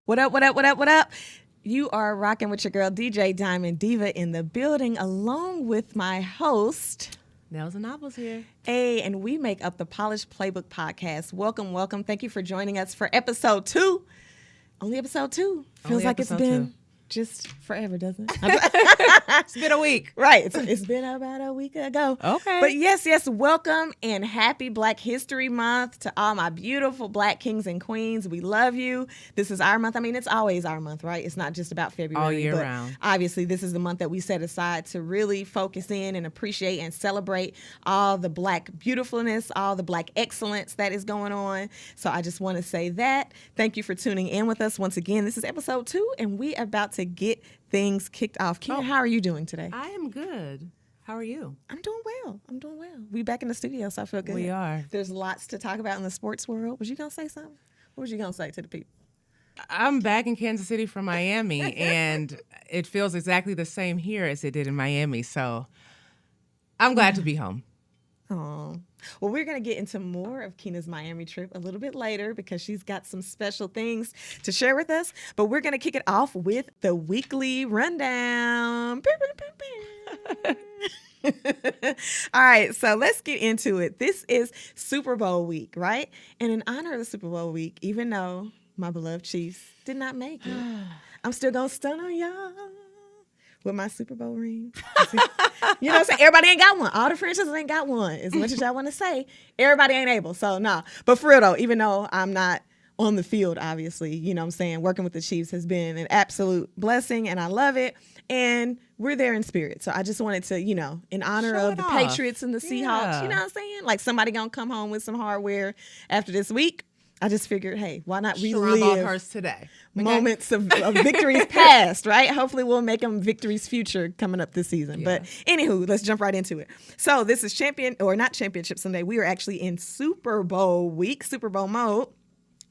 What up, what up, what up, what up? You are rocking with your girl, DJ Diamond Diva, in the building, along with my host, NailzandNovelz here. Hey, and we make up the Polished Playbook Podcast. Welcome, welcome. Thank you for joining us for episode 2. Only episode 2. Feels Only like it's been 2. just forever, doesn't it? It's been a week. Right. It's been about a week ago. Okay. But yes, welcome and happy Black History Month to all my beautiful Black kings and queens. We love you. This is our month. I mean, it's always our month, right? It's not just about February. All year but round. Obviously, this is the month that we set aside to really focus in and appreciate and celebrate all the Black beautifulness, all the Black excellence that is going on. So I just want to say that. Thank you for tuning in with us once again. This is episode 2, and we are about to get things kicked off. Keena, how are you doing today? I am good. How are you? I'm doing well. We back in the studio, so I feel good. We are. There's lots to talk about in the sports world. Was you going to say something? What was you going to say to the people? I'm back in Kansas City from Miami, and it feels exactly the same here as it did in Miami. So I'm glad to be home. Oh, well, we're going to get into more of Keena's Miami trip a little bit later because she's got some special things to share with us. But we're going to kick it off with the weekly rundown. All right, so let's get into it. This is Super Bowl week, right? And in honor of the Super Bowl week, even though my beloved Chiefs did not make it, I'm still going to stun on y'all with my Super Bowl ring. You know what I'm saying? Everybody ain't got one. All the franchises ain't got one. As much as y'all want to say, everybody ain't able. So, nah. But for real, though, even though I'm not on the field, obviously, you know what I'm saying, working with the Chiefs has been an absolute blessing, and I love it. And we're there in spirit. So I just wanted to, you know, in honor Show of it the off. Patriots and the Seahawks, Yeah. you know what I'm saying? Like somebody going to come home with some hardware after this week. I just figured, hey, why not Sharon relive Hurst today. Okay? moments of victories past, right? Hopefully we'll make them victories future coming up this season. Yeah. But anywho, let's jump right into it. So this is not Championship Sunday. We are actually in Super Bowl week, Super Bowl mode.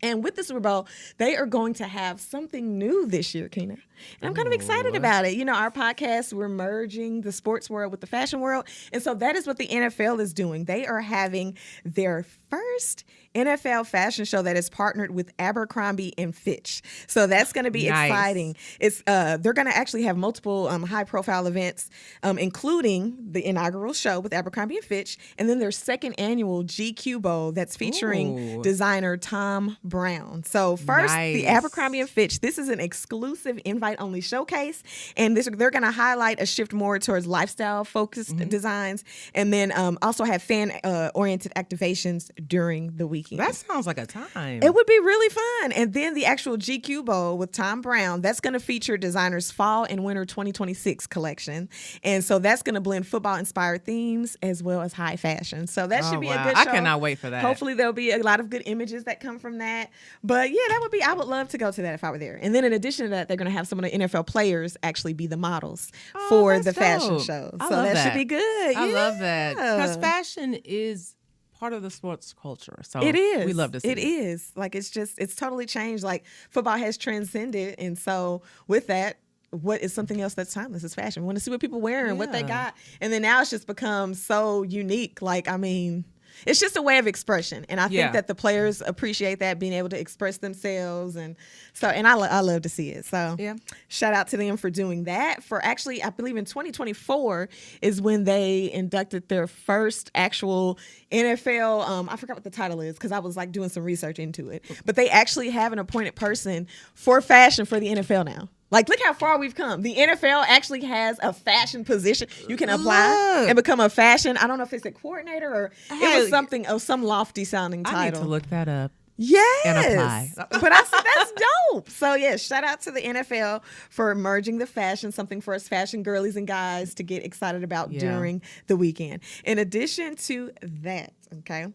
And with the Super Bowl, they are going to have something new this year, Keena. And I'm kind of excited about it. You know, our podcast, we're merging the sports world with the fashion world. And so that is what the NFL is doing. They are having their first NFL fashion show that is partnered with Abercrombie and Fitch. So that's going to be Nice. exciting. It's they're going to actually have multiple high-profile events, including the inaugural show with Abercrombie and Fitch, and then their second annual GQ Bowl that's featuring Ooh. designer Tom Brown. So first, the Nice. Abercrombie and Fitch. This is an exclusive invite-only showcase, and they're going to highlight a shift more towards lifestyle-focused designs, and then also have fan-oriented activations during the weekend. That sounds like a time. It would be really fun. And then the actual GQ Bowl with Tom Brown, that's going to feature designers' fall and winter 2026 collection. And so that's going to blend football-inspired themes as well as high fashion. So that should be a good show. I cannot wait for that. Hopefully there'll be a lot of good images that come from that. But yeah, I would love to go to that if I were there. And then in addition to that, they're going to have some of the NFL players actually be the models for that's the fashion dope. show. I So love that should that. be good. I Yeah. love that. Because fashion is part of the sports culture. So It is. We love to see it. It is. Like, it's totally changed. Like, football has transcended. And so with that, what is something else that's timeless is fashion. We want to see what people wearing, what they Yeah. got. And then now it's just become so unique. Like, I mean, it's just a way of expression. And I think Yeah. that the players appreciate that, being able to express themselves. And so, and I love to see it. So Yeah. shout out to them for doing that. For actually, I believe in 2024 is when they inducted their first actual NFL, I forgot what the title is because I was like doing some research into it. But they actually have an appointed person for fashion for the NFL now. Like, look how far we've come. The NFL actually has a fashion position. You can apply Look. and become a fashion. I don't know if it's a coordinator or it Hey, was something of some lofty sounding title. I need to look that up. Yes. and apply. But I said that's dope. So yeah, shout out to the NFL for merging the fashion, something for us fashion girlies and guys to get excited about Yeah. during the weekend. In addition to that, okay,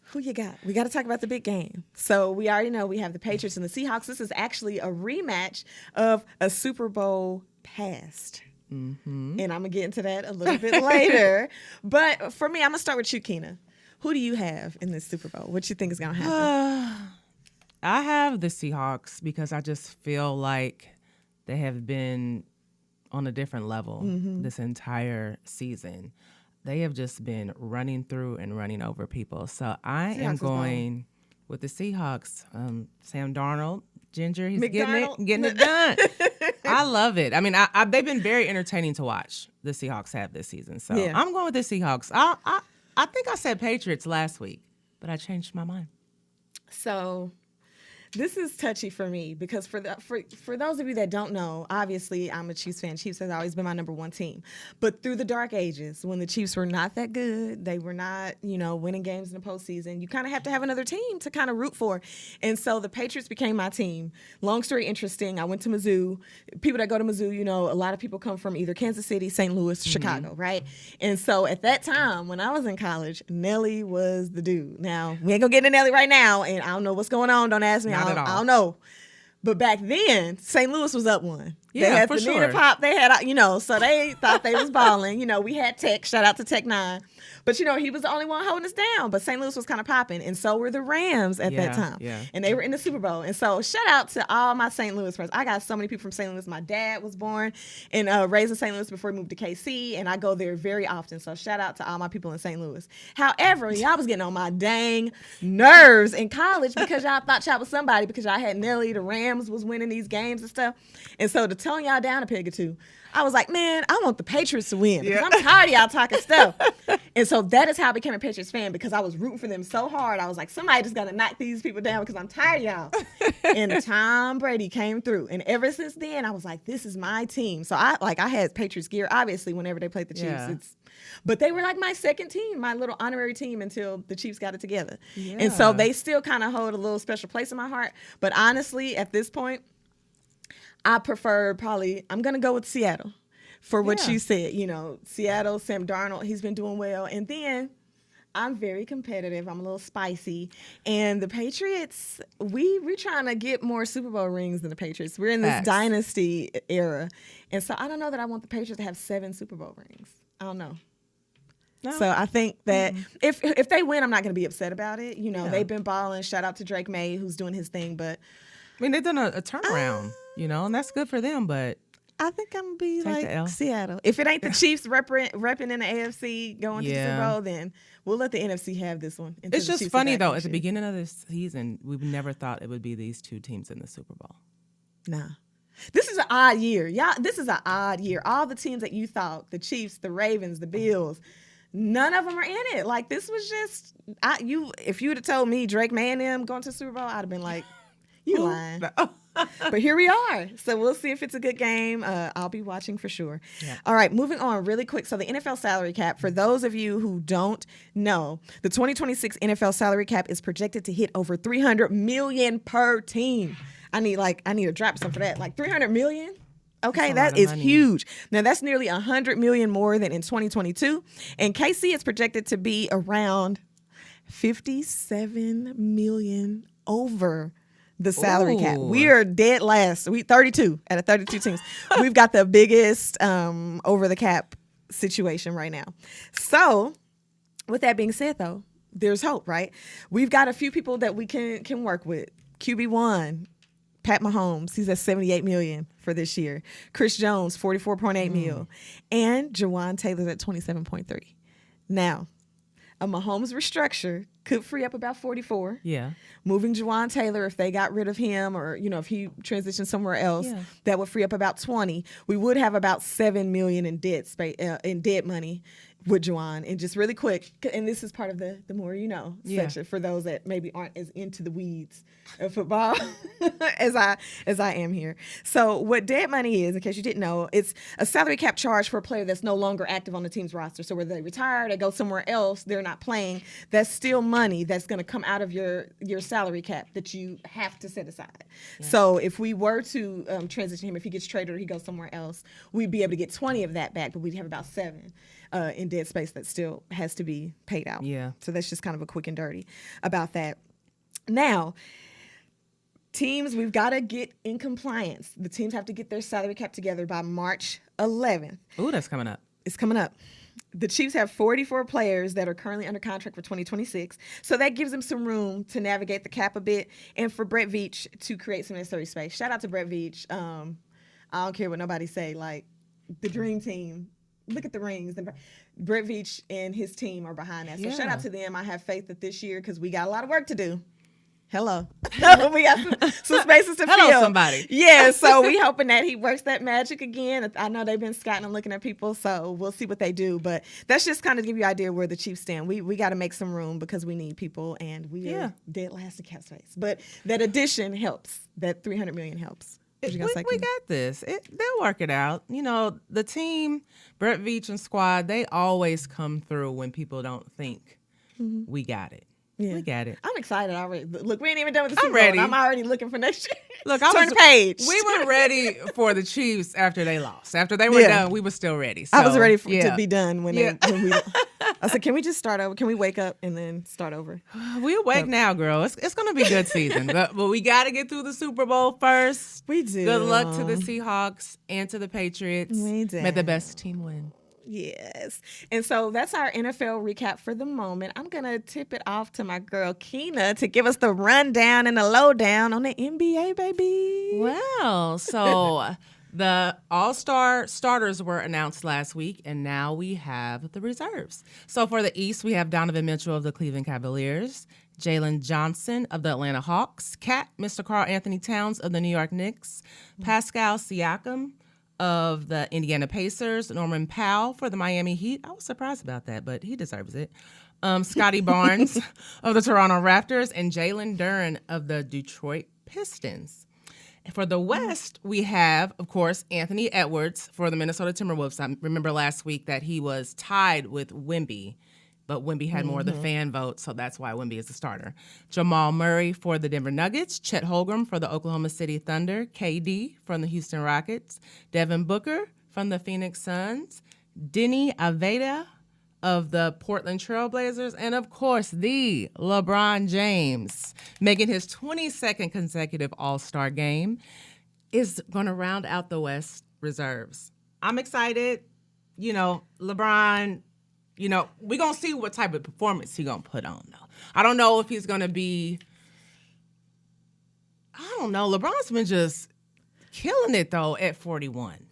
who you got? We got to talk about the big game. So we already know we have the Patriots and the Seahawks. This is actually a rematch of a Super Bowl past. Mm-hmm. And I'm going to get into that a little bit later. But for me, I'm going to start with you, Keena. Who do you have in this Super Bowl? What you think is going to happen? I have the Seahawks because I just feel like they have been on a different level this entire season. They have just been running through and running over people. So I am Seahawks is going with the Seahawks, Sam Darnold, Ginger, he's McDonald. getting it done. I love it. I mean, they've been very entertaining to watch. The Seahawks have this season, so Yeah. I'm going with the Seahawks. I think I said Patriots last week, but I changed my mind. So this is touchy for me because for those of you that don't know, obviously I'm a Chiefs fan. Chiefs has always been my number one team. But through the dark ages, when the Chiefs were not that good, they were not, winning games in the postseason, you kind of have to have another team to kind of root for. And so the Patriots became my team. Long story interesting, I went to Mizzou. People that go to Mizzou, a lot of people come from either Kansas City, St. Louis, Chicago, right? And so at that time, when I was in college, Nelly was the dude. Now, we ain't gonna get into Nelly right now, and I don't know what's going on. Don't ask me. Not at all. I don't know. But back then, St. Louis was up one. Yeah, they had for the Nina sure. Pop. They had, so they thought they was balling. We had Tech. Shout out to Tech 9. But, he was the only one holding us down. But St. Louis was kind of popping. And so were the Rams at that time. Yeah. And they were in the Super Bowl. And so shout out to all my St. Louis friends. I got so many people from St. Louis. My dad was born and raised in St. Louis before he moved to KC. And I go there very often. So shout out to all my people in St. Louis. However, y'all was getting on my dang nerves in college because y'all thought y'all was somebody because y'all had Nelly. The Rams was winning these games and stuff. And so to tone y'all down a peg or two, I was like, man, I want the Patriots to win because I'm tired of y'all talking stuff. And so that is how I became a Patriots fan because I was rooting for them so hard. I was like, somebody just got to knock these people down because I'm tired of y'all. And Tom Brady came through. And ever since then, I was like, this is my team. So I had Patriots gear, obviously, whenever they played the Chiefs. Yeah. But they were like my second team, my little honorary team until the Chiefs got it together. Yeah. And so they still kind of hold a little special place in my heart. But honestly, at this point, I prefer I'm going to go with Seattle for what you said. Seattle, Sam Darnold, he's been doing well. And then I'm very competitive. I'm a little spicy. And the Patriots, we're trying to get more Super Bowl rings than the Patriots. We're in this dynasty era. And so I don't know that I want the Patriots to have 7 Super Bowl rings. I don't know. No. So I think that if they win, I'm not going to be upset about it. They've been balling. Shout out to Drake May, who's doing his thing. But I mean, they've done a turnaround, and that's good for them. But I think I'm going to be take the L. like Seattle. If it ain't the Chiefs repping in the AFC going to the Super Bowl, then we'll let the NFC have this one. It's just funny, though. At the beginning of this season, we never thought it would be these two teams in the Super Bowl. Nah. This is an odd year. This is an odd year. All the teams that you thought, the Chiefs, the Ravens, the Bills, none of them are in it. Like, this was just, if you would have told me Drake May and them going to the Super Bowl, I'd have been like, you lying. But here we are. So we'll see if it's a good game. I'll be watching for sure. Yeah. All right, moving on really quick. So the NFL salary cap, for those of you who don't know, the 2026 NFL salary cap is projected to hit over $300 million per team. I need to drop some for that. Like $300 million? Okay, that is huge. Now, that's nearly $100 million more than in 2022. And KC is projected to be around $57 million over the salary cap. We are dead last. We 32 out of 32 teams. We've got the biggest over the cap situation right now. So, with that being said, though, there's hope, right? We've got a few people that we can work with. QB1, Pat Mahomes, he's at $78 million for this year. Chris Jones, $44.8 million. And Jawan Taylor's at $27.3. Now, a Mahomes restructure could free up about 44. Yeah. Moving Jawan Taylor, if they got rid of him or, if he transitioned somewhere else, that would free up about 20. We would have about $7 million in dead money with Jawan. And just really quick, and this is part of the more you know section for those that maybe aren't as into the weeds of football as I am here. So what dead money is, in case you didn't know, it's a salary cap charge for a player that's no longer active on the team's roster. So whether they retire, they go somewhere else, they're not playing, that's still money that's going to come out of your salary cap that you have to set aside. Yeah. So if we were to transition him, if he gets traded or he goes somewhere else, we'd be able to get 20 of that back, but we'd have about 7 in dead space that still has to be paid out. Yeah. So that's just kind of a quick and dirty about that. Now, teams, we've got to get in compliance. The teams have to get their salary cap together by March 11th. Ooh, that's coming up. It's coming up. The Chiefs have 44 players that are currently under contract for 2026. So that gives them some room to navigate the cap a bit and for Brett Veach to create some necessary space. Shout out to Brett Veach. I don't care what nobody say. Like, the dream team. Look at the rings. Brett Veach and his team are behind that. So shout out to them. I have faith that this year, because we got a lot of work to do. Hello. We got some spaces to Hello, fill. somebody. Yeah, so we hoping that he works that magic again. I know they've been scouting and looking at people, so we'll see what they do. But that's just kind of give you an idea where the Chiefs stand. We got to make some room because we need people, and we are dead last in cap space. But that addition helps. That $300 million helps. We got this. They'll work it out. You know, the team, Brett Veach and squad, they always come through when people don't think we got it. Yeah. We got it. I'm excited already. Look, we ain't even done with the Super Bowl. ready. I'm already looking for next year. Look, Turn the page. We were ready for the Chiefs after they lost. After they were done, we were still ready. So, I was ready to be done when we. I said, can we just start over? Can we wake up and then start over? We awake now, girl. It's going to be a good season. but we got to get through the Super Bowl first. We do. Good luck to the Seahawks and to the Patriots. We do. May the best team win. Yes. And so that's our NFL recap for the moment. I'm going to tip it off to my girl Keena to give us the rundown and the lowdown on the NBA, baby. Well, so the All-Star starters were announced last week, and now we have the reserves. So for the East, we have Donovan Mitchell of the Cleveland Cavaliers, Jalen Johnson of the Atlanta Hawks, Mr. Karl Anthony Towns of the New York Knicks, Pascal Siakam of the Indiana Pacers, Norman Powell for the Miami Heat. I was surprised about that, but he deserves it. Scotty Barnes of the Toronto Raptors, and Jalen Duren of the Detroit Pistons. For the West, we have, of course, Anthony Edwards for the Minnesota Timberwolves. I remember last week that he was tied with Wemby, but Wemby had more of the fan vote, so that's why Wemby is the starter. Jamal Murray for the Denver Nuggets, Chet Holmgren for the Oklahoma City Thunder, KD from the Houston Rockets, Devin Booker from the Phoenix Suns, Denny Aveda of the Portland Trail Blazers, and of course, the LeBron James, making his 22nd consecutive All-Star game, is going to round out the West reserves. I'm excited. You know, LeBron, you know, we're going to see what type of performance he's going to put on, though. I don't know if he's going to be, I don't know. LeBron's been just killing it, though, at 41.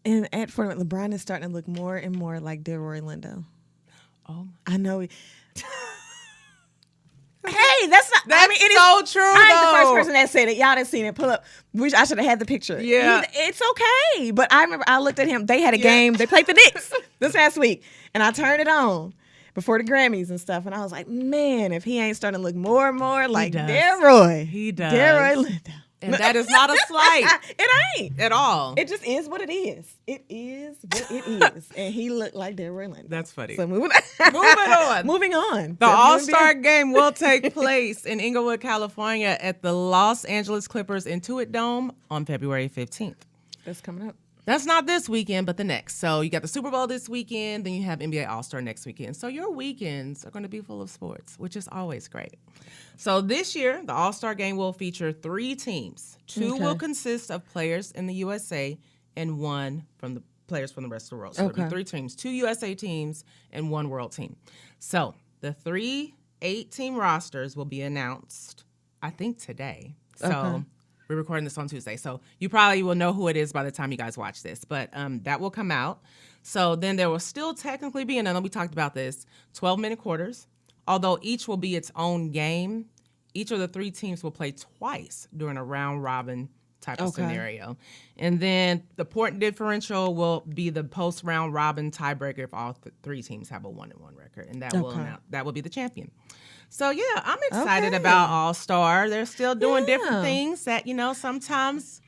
And at 41, LeBron is starting to look more and more like Delroy Lindo. Oh, I know. Hey, that's not. That's so true. I'm the first person that said it. Y'all didn't see it. Pull up. I should have had the picture. Yeah, it's okay. But I remember I looked at him. They had a game. They played the Knicks this past week, and I turned it on before the Grammys and stuff. And I was like, man, if he ain't starting to look more and more like Delroy, he does. Delroy Lindo. And that is not a slight. It ain't. At all. It just is what it is. It is what it is. And he looked like Delroy Lindo. That's funny. So moving on. Moving on. The All-Star game will take place in Inglewood, California at the Los Angeles Clippers Intuit Dome on February 15th. That's coming up. That's not this weekend, but the next. So you got the Super Bowl this weekend, then you have NBA All-Star next weekend. So your weekends are going to be full of sports, which is always great. So this year, the All-Star game will feature 3 teams. 2 will consist of players in the USA and 1 from the players from the rest of the world. So it'll be 3 teams, 2 USA teams and 1 world team. So the 3 8-team rosters will be announced, I think, today. So we're recording this on Tuesday. So you probably will know who it is by the time you guys watch this. But that will come out. So then there will still technically be, and I know we talked about this, 12-minute quarters. Although each will be its own game, each of the 3 teams will play twice during a round-robin type of scenario. And then the point differential will be the post-round-robin tiebreaker if all 3 teams have a 1-1 record. And that will be the champion. So, yeah, I'm excited about All-Star. They're still doing different things that, you know, sometimes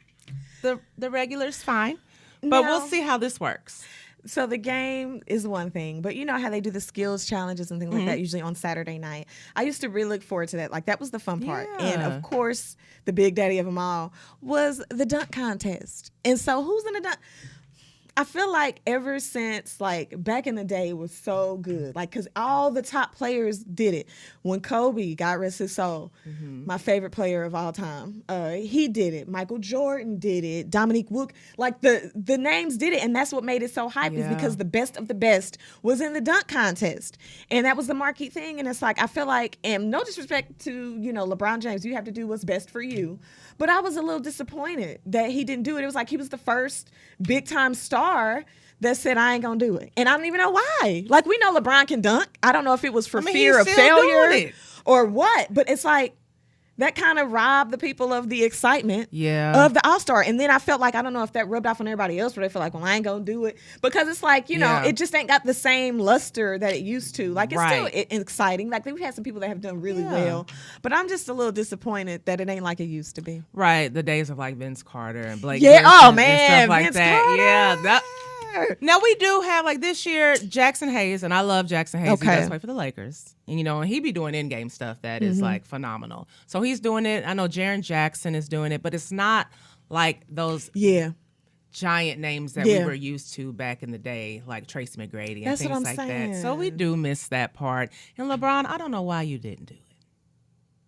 the regular's fine. But we'll see how this works. So the game is one thing, but you know how they do the skills challenges and things like that usually on Saturday night. I used to really look forward to that. Like, that was the fun part. Yeah. And, of course, the big daddy of them all was the dunk contest. And so who's in the dunk? I feel like ever since, like, back in the day, it was so good. Like, because all the top players did it. When Kobe, God rest his soul, my favorite player of all time, he did it. Michael Jordan did it. Dominique Wook. Like, the names did it, and that's what made it so hype is because the best of the best was in the dunk contest. And that was the marquee thing. And it's like, I feel like, and no disrespect to, you know, LeBron James, you have to do what's best for you. But I was a little disappointed that he didn't do it. It was like he was the first big-time star that said, I ain't going to do it. And I don't even know why. Like, we know LeBron can dunk. I don't know if it was for fear of failure or what. But it's like, that kind of robbed the people of the excitement of the All-Star. And then I felt like, I don't know if that rubbed off on everybody else, where they feel like, well, I ain't gonna do it, because it's like, you know, it just ain't got the same luster that it used to. Like, it's still exciting. Like, we've had some people that have done really well, but I'm just a little disappointed that it ain't like it used to be. Right, the days of like Vince Carter and Blake. Yeah, Griffin man, and stuff like Vince that. Carter. Yeah, now we do have, like, this year, Jackson Hayes, and I love Jackson Hayes. Okay. He does play for the Lakers, and you know, and he be doing in-game stuff that is like phenomenal. So he's doing it. I know Jaren Jackson is doing it, but it's not like those giant names that we were used to back in the day, like Tracy McGrady and things like that. So we do miss that part. And LeBron, I don't know why you didn't do it.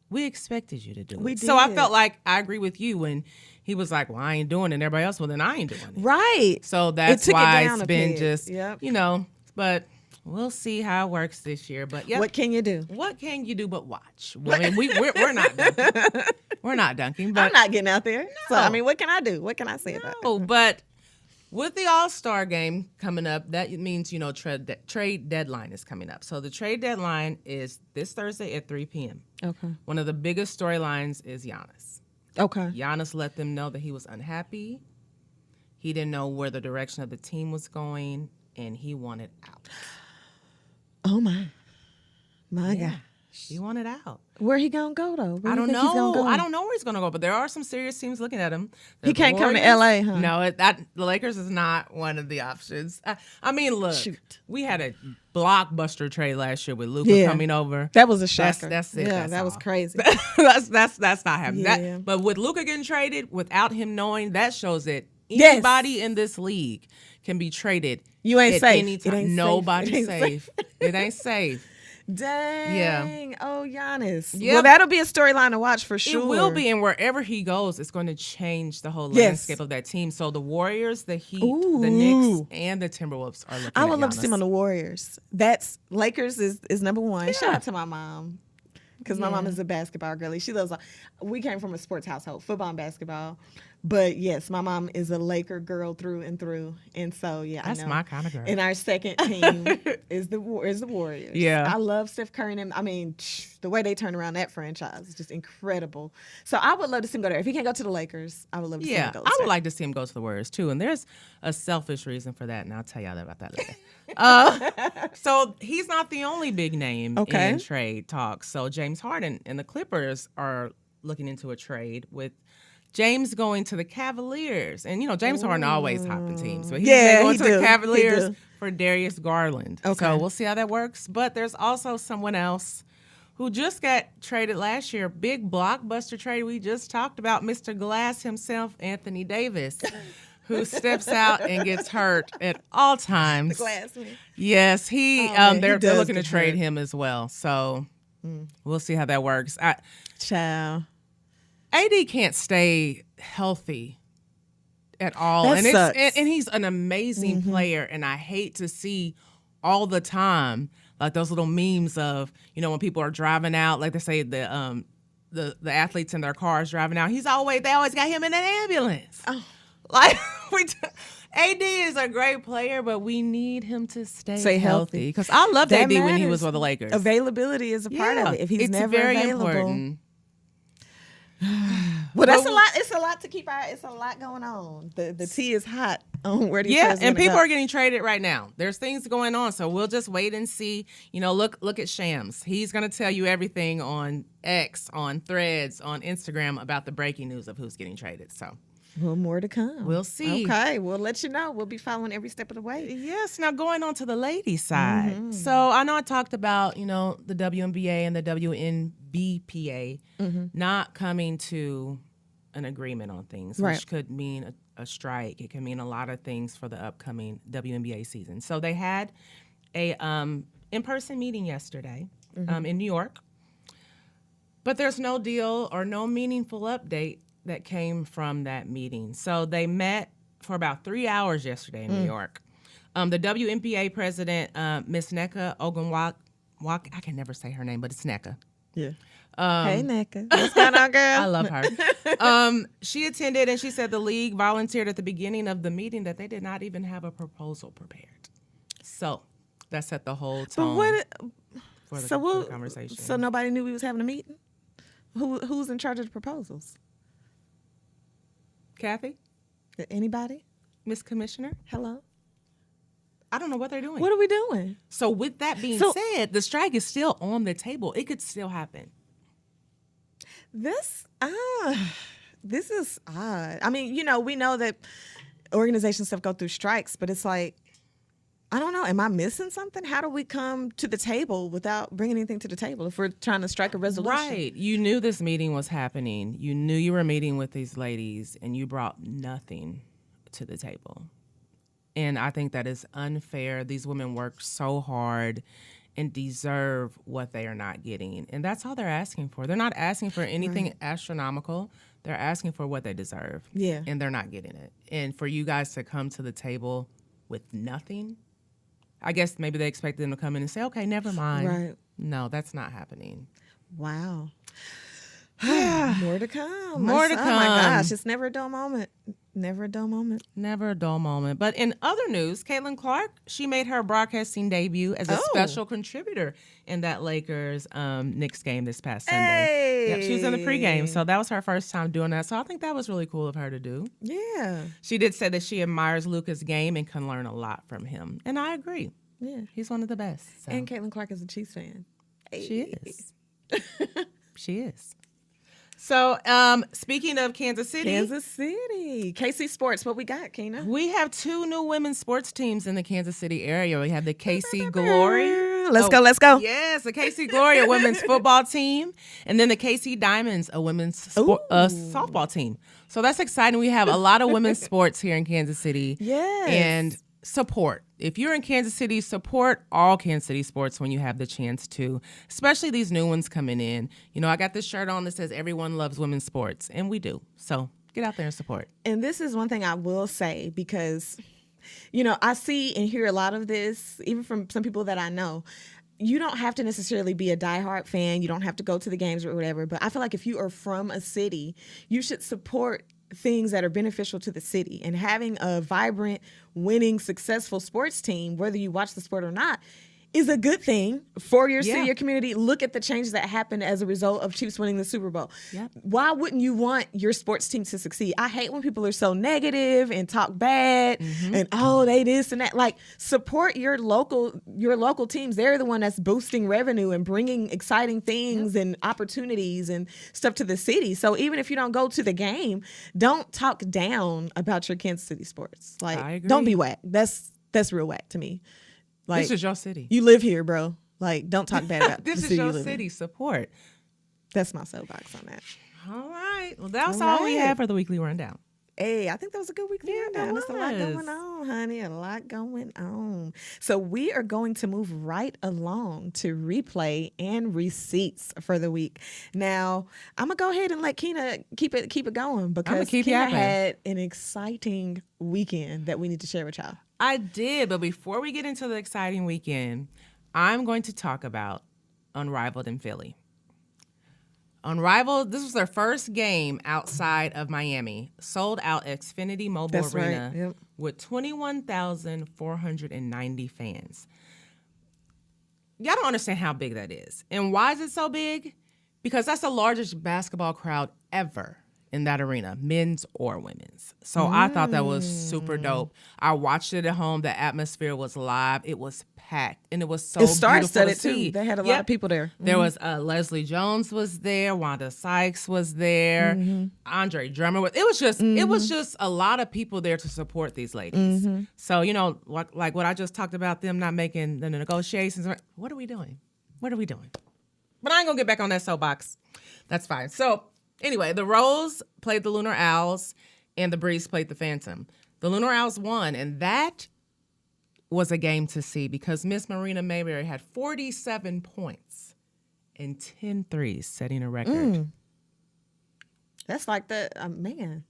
We expected you to do it. So I felt like I agree with you when he was like, well, I ain't doing it. And everybody else, well, then I ain't doing it. Right. So that's why it's been just, you know, but we'll see how it works this year. But what can you do? What can you do but watch? I mean, we're not dunking. We're not dunking. But I'm not getting out there. No. So, I mean, what can I do? What can I say about it? Oh, but with the All-Star game coming up, that means, you know, trade deadline is coming up. So the trade deadline is this Thursday at 3 p.m. Okay. One of the biggest storylines is Giannis. Okay. Giannis let them know that he was unhappy. He didn't know where the direction of the team was going, and he wanted out. Oh, my gosh. He wanted out. Where he gonna go, though? I don't know. I don't know where he's gonna go, but there are some serious teams looking at him. He can't come to L.A., huh? No, the Lakers is not one of the options. I mean, look, we had a blockbuster trade last year with Luka coming over. That was a shocker. That's it. Yeah, that's that all. was crazy. that's not happening. Yeah. But with Luka getting traded without him knowing, that shows that anybody in this league can be traded. You ain't at safe. Any time. It ain't Nobody's safe. safe. It ain't safe. Dang. Oh, Giannis. Yep. Well, that'll be a storyline to watch for sure. It will be, and wherever he goes, it's going to change the whole landscape of that team. So the Warriors, the Heat, the Knicks, and the Timberwolves are looking I would at love Giannis. to see him on the Warriors. That's Lakers is number one. Yeah. Shout out to my mom. Because my mom is a basketball girlie. She loves. We came from a sports household, football and basketball. But yes, my mom is a Laker girl through and through, and so that's I know. my kind of girl. And our second team is the Warriors. Yeah, I love Steph Curry and them. I mean, the way they turn around that franchise is just incredible. So I would love to see him go there. If he can't go to the Lakers, I would love to see him go. I would like to see him go to the Warriors too. And there's a selfish reason for that, and I'll tell y'all about that later. So he's not the only big name in trade talks. So James Harden and the Clippers are looking into a trade with James going to the Cavaliers. And, you know, James Harden always hopping teams. But he's going to the Cavaliers for Darius Garland. Okay. So we'll see how that works. But there's also someone else who just got traded last year. Big blockbuster trade we just talked about. Mr. Glass himself, Anthony Davis, who steps out and gets hurt at all times. The Glass man. Yes, they're looking to trade him as well. So we'll see how that works. Ciao. AD can't stay healthy at all. That sucks. And he's an amazing player, and I hate to see all the time like those little memes of, you know, when people are driving out, like they say the athletes in their cars driving out, they always got him in an ambulance. Oh. Like AD is a great player, but we need him to stay healthy. Because I loved AD when he was with the Lakers. Availability is a part of it. If he's never very available. Important. Well, that's a lot. It's a lot to keep it's a lot going on. The tea is hot on where these players and people are getting traded right now. There's things going on, so we'll just wait and see. You know, look at Shams. He's going to tell you everything on X, on Threads, on Instagram about the breaking news of who's getting traded. So, well, more to come. We'll see. Okay, we'll let you know. We'll be following every step of the way. Yes. Now going on to the ladies' side. So I know I talked about, you know, the WNBA and the WNBPA not coming to an agreement on things, which could mean a strike. It can mean a lot of things for the upcoming WNBA season. So they had a in-person meeting yesterday in New York, but there's no deal or no meaningful update that came from that meeting. So they met for about 3 hours yesterday in New York. The WNBA president, Miss Nneka Ogunwak, I can never say her name, but it's Nneka. Yeah. Hey, Nneka. What's going on, girl? I love her. She attended, and she said the league volunteered at the beginning of the meeting that they did not even have a proposal prepared. So that set the whole tone for the conversation. So nobody knew we was having a meeting? Who's in charge of the proposals? Kathy, Anybody? Miss Commissioner, Hello? I don't know what they're doing. What are we doing? So with that being said, the strike is still on the table. It could still happen. This is odd. I mean, we know that organizations have go through strikes, but it's like, I don't know. Am I missing something? How do we come to the table without bringing anything to the table if we're trying to strike a resolution? Right. You knew this meeting was happening. You knew you were meeting with these ladies, and you brought nothing to the table. And I think that is unfair. These women work so hard and deserve what they are not getting. And that's all they're asking for. They're not asking for anything astronomical. They're asking for what they deserve. Yeah. And they're not getting it. And for you guys to come to the table with nothing, I guess maybe they expected them to come in and say, okay, never mind. Right. No, that's not happening. Wow. More to come. More to Oh my come. gosh, it's never a dull moment. Never a dull moment. Never a dull moment. But in other news, Caitlin Clark, she made her broadcasting debut as a special contributor in that Lakers Knicks game this past Sunday. Hey. Yep, she was in the pregame, so that was her first time doing that. So I think that was really cool of her to do. Yeah. She did say that she admires Luka's game and can learn a lot from him. And I agree. Yeah. He's one of the best. So. And Caitlin Clark is a Chiefs fan. Hey. She is. She is. So, speaking of Kansas City. KC Sports, what we got, Keena? We have two new women's sports teams in the Kansas City area. We have the KC Glory. Let's go. Yes, the KC Glory, a women's football team. And then the KC Diamonds, a women's softball team. So that's exciting. We have a lot of women's sports here in Kansas City. Yes. And support. If you're in Kansas City, support all Kansas City sports when you have the chance to, especially these new ones coming in. I got this shirt on that says everyone loves women's sports, and we do. So get out there and support. And this is one thing I will say because, I see and hear a lot of this, even from some people that I know. You don't have to necessarily be a diehard fan. You don't have to go to the games or whatever. But I feel like if you are from a city, you should support things that are beneficial to the city. And having a vibrant, winning, successful sports team, whether you watch the sport or not, is a good thing for your city, your community. Look at the changes that happened as a result of Chiefs winning the Super Bowl. Yep. Why wouldn't you want your sports team to succeed? I hate when people are so negative and talk bad and they this and that. Like, support your local teams. They're the one that's boosting revenue and bringing exciting things and opportunities and stuff to the city. So even if you don't go to the game, don't talk down about your Kansas City sports. Like, I agree. Don't be whack. That's real whack to me. Like, this is your city. You live here, bro. Like, don't talk bad about this the is city your you live city. in. Support. That's my soapbox on that. All right. Well, that's all we have for the weekly rundown. Hey, I think that was a good weekly rundown. There's a lot going on, honey. A lot going on. So we are going to move right along to replay and receipts for the week. Now, I'm gonna go ahead and let Keena keep it going because Keena had an exciting weekend that we need to share with y'all. I did, but before we get into the exciting weekend, I'm going to talk about Unrivaled in Philly. Unrivaled, this was their first game outside of Miami, sold out Xfinity Mobile Arena with 21,490 fans. Y'all don't understand how big that is. And why is it so big? Because that's the largest basketball crowd ever in that arena, men's or women's. So I thought that was super dope. I watched it at home. The atmosphere was live. It was packed, and it was so beautiful to see. They had a lot of people there. There was Leslie Jones was there. Wanda Sykes was there. Andre Drummond was. It was just a lot of people there to support these ladies. So like what I just talked about, them not making the negotiations. What are we doing? What are we doing? But I ain't gonna get back on that soapbox. That's fine. So. Anyway, the Rose played the Lunar Owls, and the Breeze played the Phantom. The Lunar Owls won, and that was a game to see because Miss Marina Mayberry had 47 points and 10 threes, setting a record. That's like the man.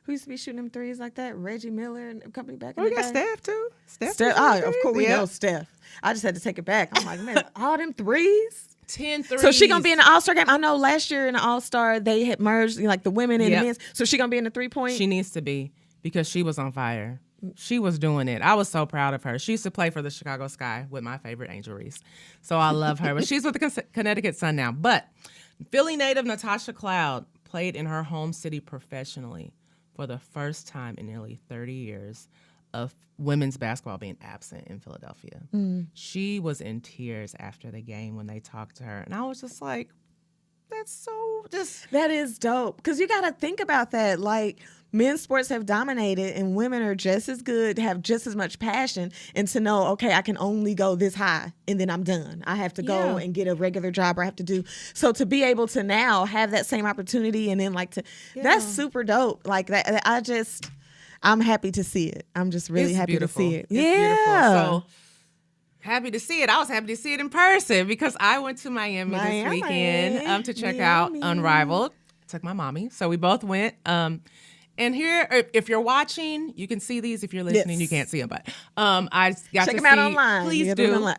Who used to be shooting them threes like that? Reggie Miller and company back in we the got day? Steph, too. Steph of course, we know Steph. I just had to take it back. I'm like, man, all them threes? 10 threes. So she gonna be in the All-Star game? I know last year in the All-Star they had merged like the women and the men's. So she gonna be in the 3-point? She needs to be because she was on fire. She was doing it. I was so proud of her. She used to play for the Chicago Sky with my favorite Angel Reese. So I love her. But she's with the Connecticut Sun now. But Philly native Natasha Cloud played in her home city professionally for the first time in nearly 30 years of women's basketball being absent in Philadelphia. She was in tears after the game when they talked to her. And I was just like, that's so just... That is dope. Because you got to think about that. Like, men's sports have dominated and women are just as good, have just as much passion. And to know, okay, I can only go this high and then I'm done. I have to go and get a regular job or I have to do. So to be able to now have that same opportunity and then like to, that's super dope. Like that, I'm happy to see it. I'm just really happy to see it. It's beautiful. So happy to see it. I was happy to see it in person because I went to Miami this weekend to check out Unrivaled. Took my mommy. So we both went. And here, if you're watching, you can see these. If you're listening, you can't see them. But I got check to them out see, online. Please do. Online.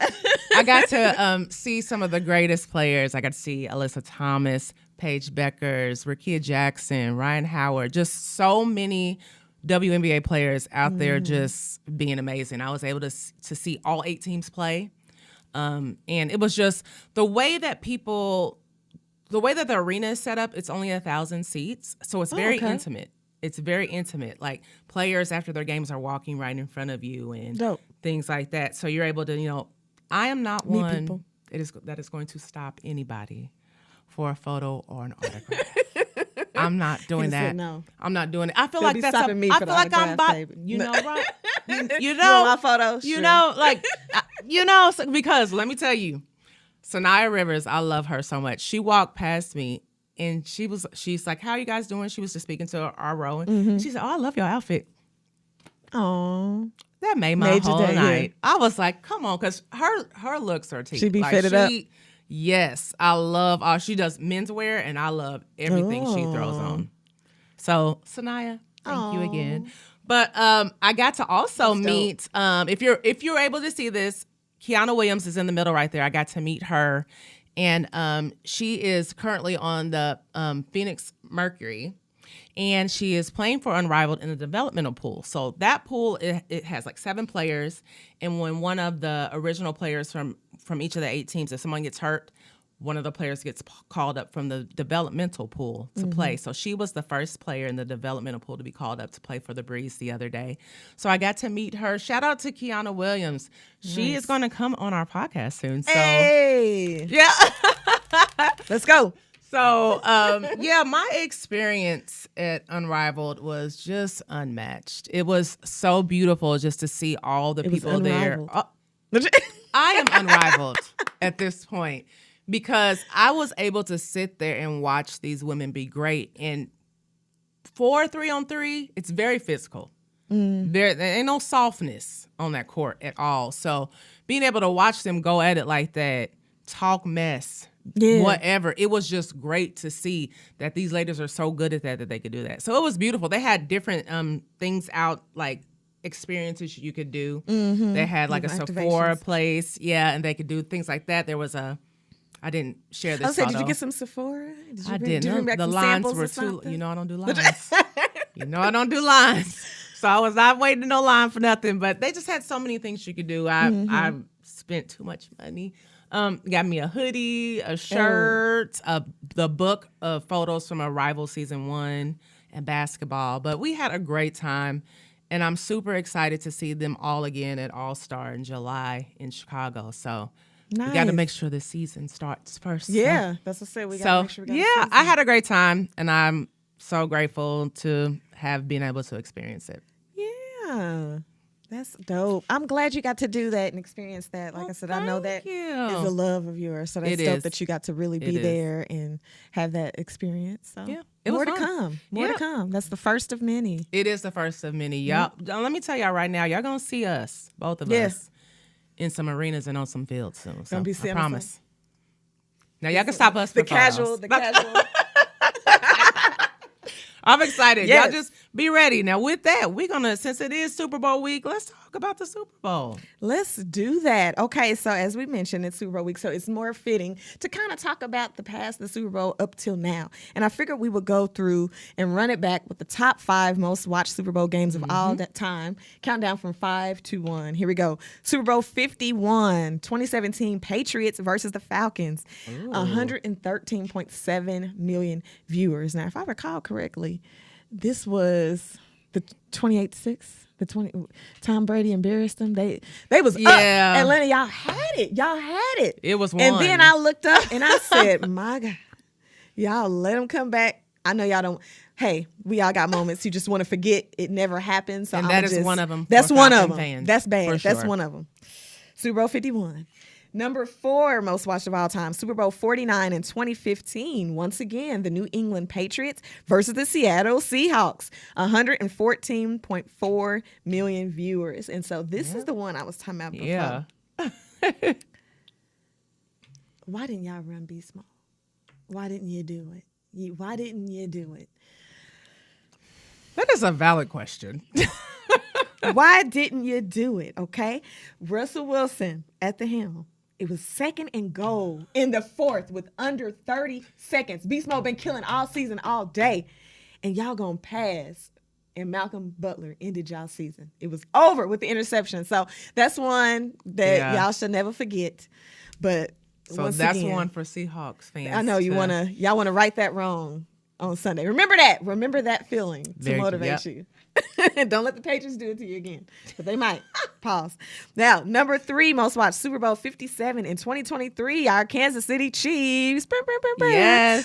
I got to see some of the greatest players. I got to see Alyssa Thomas, Paige Beckers, Rakia Jackson, Ryan Howard. Just so many WNBA players out there just being amazing. I was able to see all 8 teams play. And it was just the way that the arena is set up, it's only 1,000 seats. So it's very intimate. It's very intimate. Like players after their games are walking right in front of you and things like that. So you're able to, I am not one that is going to stop anybody for a photo or an autograph. I'm not doing that. No. I'm not doing it. I feel They'll like be that's stopping me I for feel the like I'm autograph, baby. you know, right? You know my photo. You know, like because let me tell you, Sanaya Rivers, I love her so much. She walked past me and she's like, "How are you guys doing?" She was just speaking to our row and she said, "Oh, I love your outfit." Oh, that made my whole night. Yeah. I was like, "Come on," because her looks are she be fitted up. Yes, I love she does menswear and I love everything she throws on. So Sanaya, thank you again. But I got to also meet if you're able to see this, Kiana Williams is in the middle right there. I got to meet her, and she is currently on the Phoenix Mercury, and she is playing for Unrivaled in the developmental pool. So that pool it has like 7 players, and when one of the original players from each of the 8 teams, if someone gets hurt, one of the players gets called up from the developmental pool to play. So she was the first player in the developmental pool to be called up to play for the Breeze the other day. So I got to meet her. Shout out to Kiana Williams. She is going to come on our podcast soon. So hey. Yeah. Let's go. So, my experience at Unrivaled was just unmatched. It was so beautiful just to see all the people there. I am unrivaled at this point because I was able to sit there and watch these women be great. And for 3-on-3, it's very physical. There ain't no softness on that court at all. So being able to watch them go at it like that, talk mess, whatever, it was just great to see that these ladies are so good at that they could do that. So it was beautiful. They had different things out, like experiences you could do. They had like a Sephora place, and they could do things like that. There was I didn't share this photo. Did you get some Sephora? I didn't. The lines were too, I don't do lines. I don't do lines. So I was not waiting in no line for nothing, but they just had so many things you could do. I spent too much money. Got me a hoodie, a shirt, the book of photos from Arrival Season 1 and basketball. But we had a great time, and I'm super excited to see them all again at All-Star in July in Chicago. So we got to make sure the season starts first. Yeah, that's what I said. We got to make sure we got I had a great time, and I'm so grateful to have been able to experience it. Yeah. That's dope. I'm glad you got to do that and experience that. Like I said, I know that is a love of yours. So that's dope that you got to really be there and have that experience. So more to come. More to come. That's the first of many. It is the first of many. Y'all, let me tell y'all right now, y'all gonna see us, both of us, in some arenas and on some fields soon. So I promise. Now y'all can stop us for the casual. I'm excited. Yes. Y'all just be ready. Now, with that, we're going to, since it is Super Bowl week, let's talk about the Super Bowl. Let's do that. Okay, so as we mentioned, it's Super Bowl week, so it's more fitting to kind of talk about the past, the Super Bowl up till now. And I figured we would go through and run it back with the top 5 most watched Super Bowl games of all that time. Countdown from 5 to 1. Here we go. Super Bowl 51, 2017 Patriots versus the Falcons. 113.7 million viewers. Now, if I recall correctly, this was the 28-6. The 20 Tom Brady embarrassed them. They was up. Atlanta, y'all had it. Y'all had it. It was one. And then I looked up and I said, my God, y'all let them come back. I know y'all don't. Hey, we all got moments. You just want to forget it never happened. So and that is one of them. That's one of them. Fans, that's bad. sure. That's one of them. Super Bowl 51. Number 4 most watched of all time, Super Bowl 49 in 2015. Once again, the New England Patriots versus the Seattle Seahawks. 114.4 million viewers. And so this is the one I was talking about before. Yeah. Why didn't y'all run Beast Mode? Why didn't you do it? Why didn't you do it? That is a valid question. Why didn't you do it? Okay. Russell Wilson at the helm. It was 2nd and goal in the 4th with under 30 seconds. Beast Mode been killing all season, all day. And y'all gonna pass. And Malcolm Butler ended y'all's season. It was over with the interception. So that's one that y'all should never forget. But so that's again, one for Seahawks fans. I know y'all wanna right that wrong on Sunday. Remember that feeling to motivate you. Don't let the Patriots do it to you again. But they might. Pause. Now, number 3 most watched, Super Bowl 57 in 2023, our Kansas City Chiefs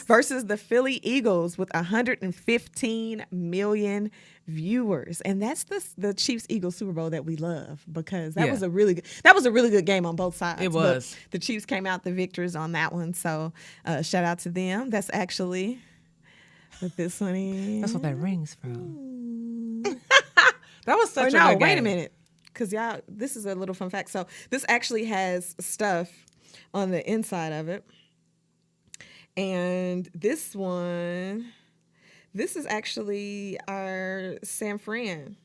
versus the Philly Eagles with 115 million viewers. And that's the Chiefs-Eagles Super Bowl that we love because that was a really good game on both sides. It was. But the Chiefs came out the victors on that one. So shout out to them. That's actually what this one is. That's what that ring's from. That was such a good game. Wait a minute. Because y'all, this is a little fun fact. So this actually has stuff on the inside of it. And this is actually our San Fran.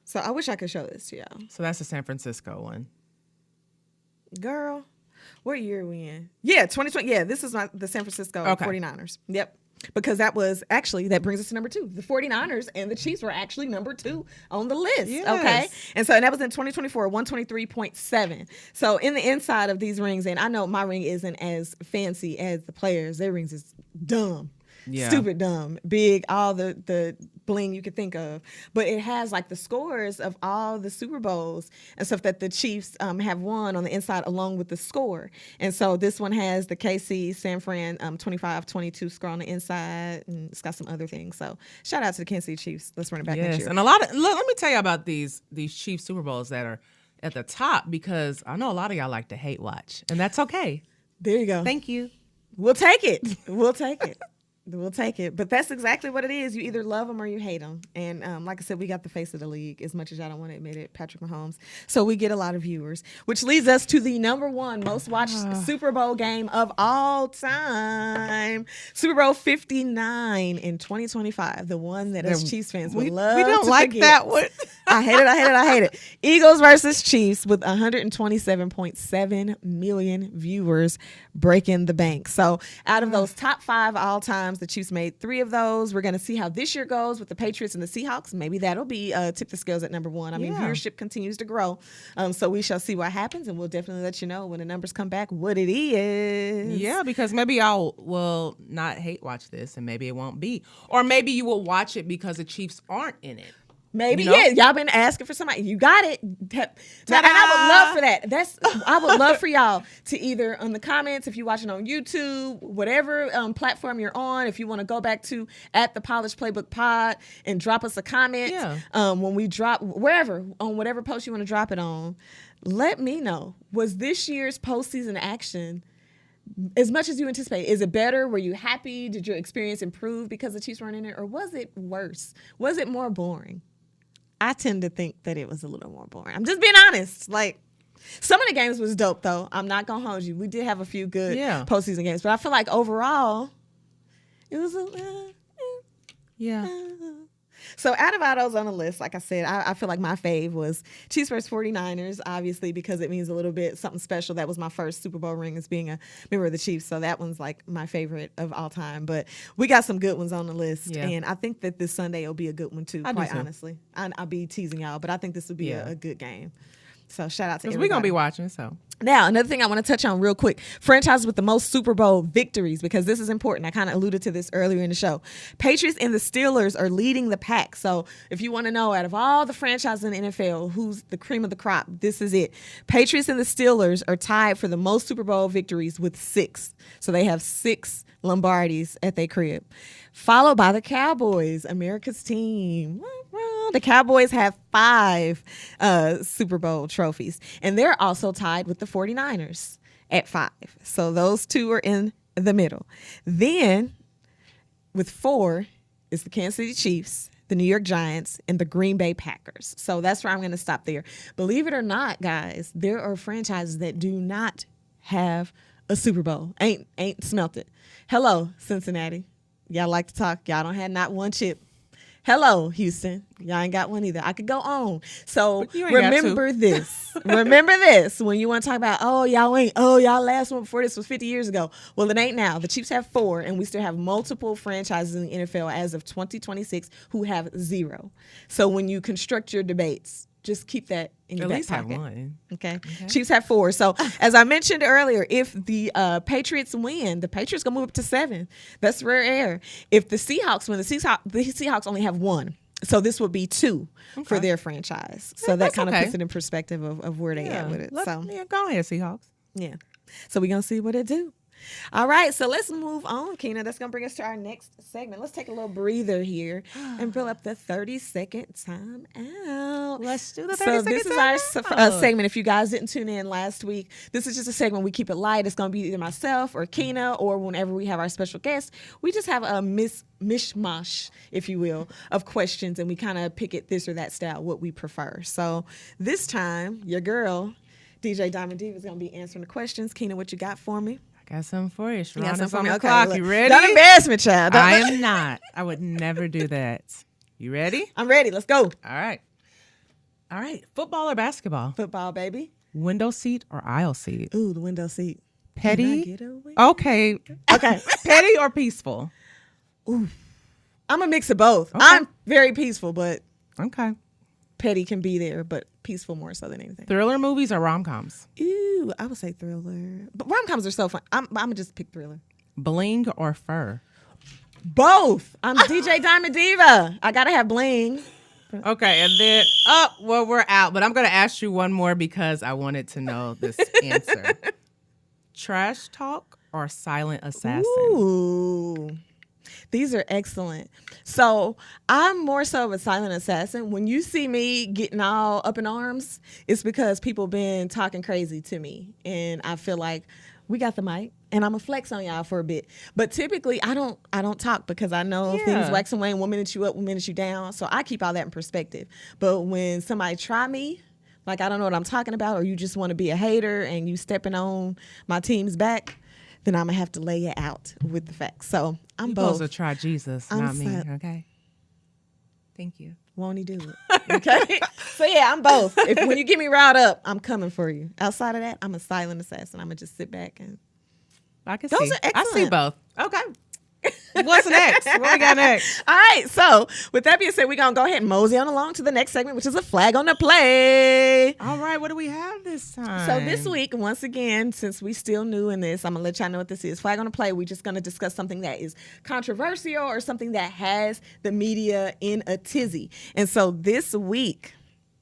So I wish I could show this to y'all. So that's the San Francisco one. Girl, what year are we in? Yeah, 2020. Yeah, this is the San Francisco 49ers. Yep. Because that brings us to number 2. The 49ers and the Chiefs were actually number 2 on the list. Yes. Okay. And that was in 2024, 123.7. So in the inside of these rings, and I know my ring isn't as fancy as the players, their rings is dumb. Yeah. Stupid dumb, big, all the bling you could think of. But it has like the scores of all the Super Bowls and stuff that the Chiefs have won on the inside along with the score. And so this one has the KC San Fran 25-22 score on the inside, and it's got some other things. So shout out to the Kansas City Chiefs. Let's run it back next year. And let me tell you about these Chiefs Super Bowls that are at the top, because I know a lot of y'all like to hate watch, and that's okay. There you go. Thank you. We'll take it. We'll take it. We'll take it. But that's exactly what it is. You either love them or you hate them. And like I said, we got the face of the league, as much as y'all don't want to admit it, Patrick Mahomes. So we get a lot of viewers, which leads us to the number 1 most watched Super Bowl game of all time, Super Bowl 59 in 2025, the one that us Chiefs fans would love. We don't to like forget. that one. I hate it. Eagles versus Chiefs with 127.7 million viewers, breaking the bank. So out of those top 5 all times, the Chiefs made 3 of those. We're going to see how this year goes with the Patriots and the Seahawks. Maybe that'll be tip the scales at number 1. I mean, viewership continues to grow. So we shall see what happens, and we'll definitely let you know when the numbers come back what it is. Yeah, because maybe y'all will not hate watch this, and maybe it won't be. Or maybe you will watch it because the Chiefs aren't in it. Maybe, y'all been asking for somebody. You got it. And I would love for that. I would love for y'all to either on the comments, if you're watching on YouTube, whatever platform you're on, if you want to go back to at the Polished Playbook Pod and drop us a comment when we drop, wherever, on whatever post you want to drop it on, let me know. Was this year's postseason action as much as you anticipate? Is it better? Were you happy? Did your experience improve because the Chiefs weren't in it? Or was it worse? Was it more boring? I tend to think that it was a little more boring. I'm just being honest. Like, some of the games was dope, though. I'm not going to hold you. We did have a few good postseason games. But I feel like overall, it was Yeah. So out of all those on the list, like I said, I feel like my fave was Chiefs versus 49ers, obviously, because it means a little bit something special. That was my first Super Bowl ring as being a member of the Chiefs. So that one's like my favorite of all time. But we got some good ones on the list. Yeah. And I think that this Sunday will be a good one too, quite honestly. I'll be teasing y'all, but I think this will be a good game. So shout out to everybody. We're going to be watching, so. Now, another thing I want to touch on real quick, franchises with the most Super Bowl victories, because this is important. I kind of alluded to this earlier in the show. Patriots and the Steelers are leading the pack. So if you want to know, out of all the franchises in the NFL, who's the cream of the crop, this is it. Patriots and the Steelers are tied for the most Super Bowl victories with 6. So they have 6 Lombardis at their crib. Followed by the Cowboys, America's team. The Cowboys have 5 Super Bowl trophies, and they're also tied with the 49ers at 5. So those two are in the middle. Then with 4 is the Kansas City Chiefs, the New York Giants, and the Green Bay Packers. So that's where I'm going to stop there. Believe it or not, guys, there are franchises that do not have a Super Bowl. Ain't smelt it. Hello, Cincinnati. Y'all like to talk. Y'all don't have not one chip. Hello, Houston. Y'all ain't got one either. I could go on. So remember this. Remember this when you want to talk about, y'all last one before this was 50 years ago. Well, it ain't now. The Chiefs have 4, and we still have multiple franchises in the NFL as of 2026 who have 0. So when you construct your debates, just keep that in your back pocket. At least have one. Okay. Chiefs have 4. So as I mentioned earlier, if the Patriots win, the Patriots gonna move up to 7. That's rare air. If the Seahawks win, the Seahawks only have 1. So this would be 2 for their franchise. So that kind of puts it in perspective of where they at with it. Go ahead, Seahawks. Yeah. So we're gonna see what it do. All right, so let's move on, Keena. That's going to bring us to our next segment. Let's take a little breather here and fill up the 30-second time out. Let's do the 30-second So this is our segment. If you guys didn't tune in last week, this is just a segment. We keep it light. It's going to be either myself or Keena, or whenever we have our special guest, we just have a mishmash, if you will, of questions, and we kind of pick it this or that style, what we prefer. So this time, your girl, DJ Diamond Diva, is going to be answering the questions. Keena, what you got for me? Got something for you. You got something on the okay, clock. Look, You ready? Don't embarrass me, child. I am not. I would never do that. You ready? I'm ready. Let's go. All right. Football or basketball? Football, baby. Window seat or aisle seat? Ooh, the window seat. Petty? Okay. Petty or peaceful? Ooh. I'm a mix of both. Okay. I'm very peaceful, but okay. Petty can be there, but peaceful more so than anything. Thriller movies or rom-coms? Ooh, I would say thriller. But rom-coms are so fun. I'm going to just pick thriller. Bling or fur? Both. I'm DJ Diamond Diva. I got to have bling. Okay, and then, we're out. But I'm going to ask you one more because I wanted to know this answer. Trash talk or silent assassin? Ooh. These are excellent. So I'm more so of a silent assassin. When you see me getting all up in arms, it's because people been talking crazy to me. And I feel like we got the mic and I'm going to flex on y'all for a bit. But typically I don't talk because I know things wax and wane, 1 minute you up, 1 minute you down. So I keep all that in perspective. But when somebody try me, like I don't know what I'm talking about, or you just want to be a hater and you stepping on my team's back, then I'm going to have to lay it out with the facts. So I'm both. Supposed to try Jesus, not me, okay? Thank you. Won't he do it? Okay? So, yeah, I'm both. When you get me riled up, I'm coming for you. Outside of that, I'm a silent assassin. I'm going to just sit back and... I can Those see. are excellent. I see both. Okay. What's next? What we got next? All right. So, with that being said, we're going to go ahead and mosey on along to the next segment, which is a flag on the play. All right. What do we have this time? So, this week, once again, since we still new in this, I'm going to let y'all know what this is. Flag on the play, we're just going to discuss something that is controversial or something that has the media in a tizzy. And so, this week,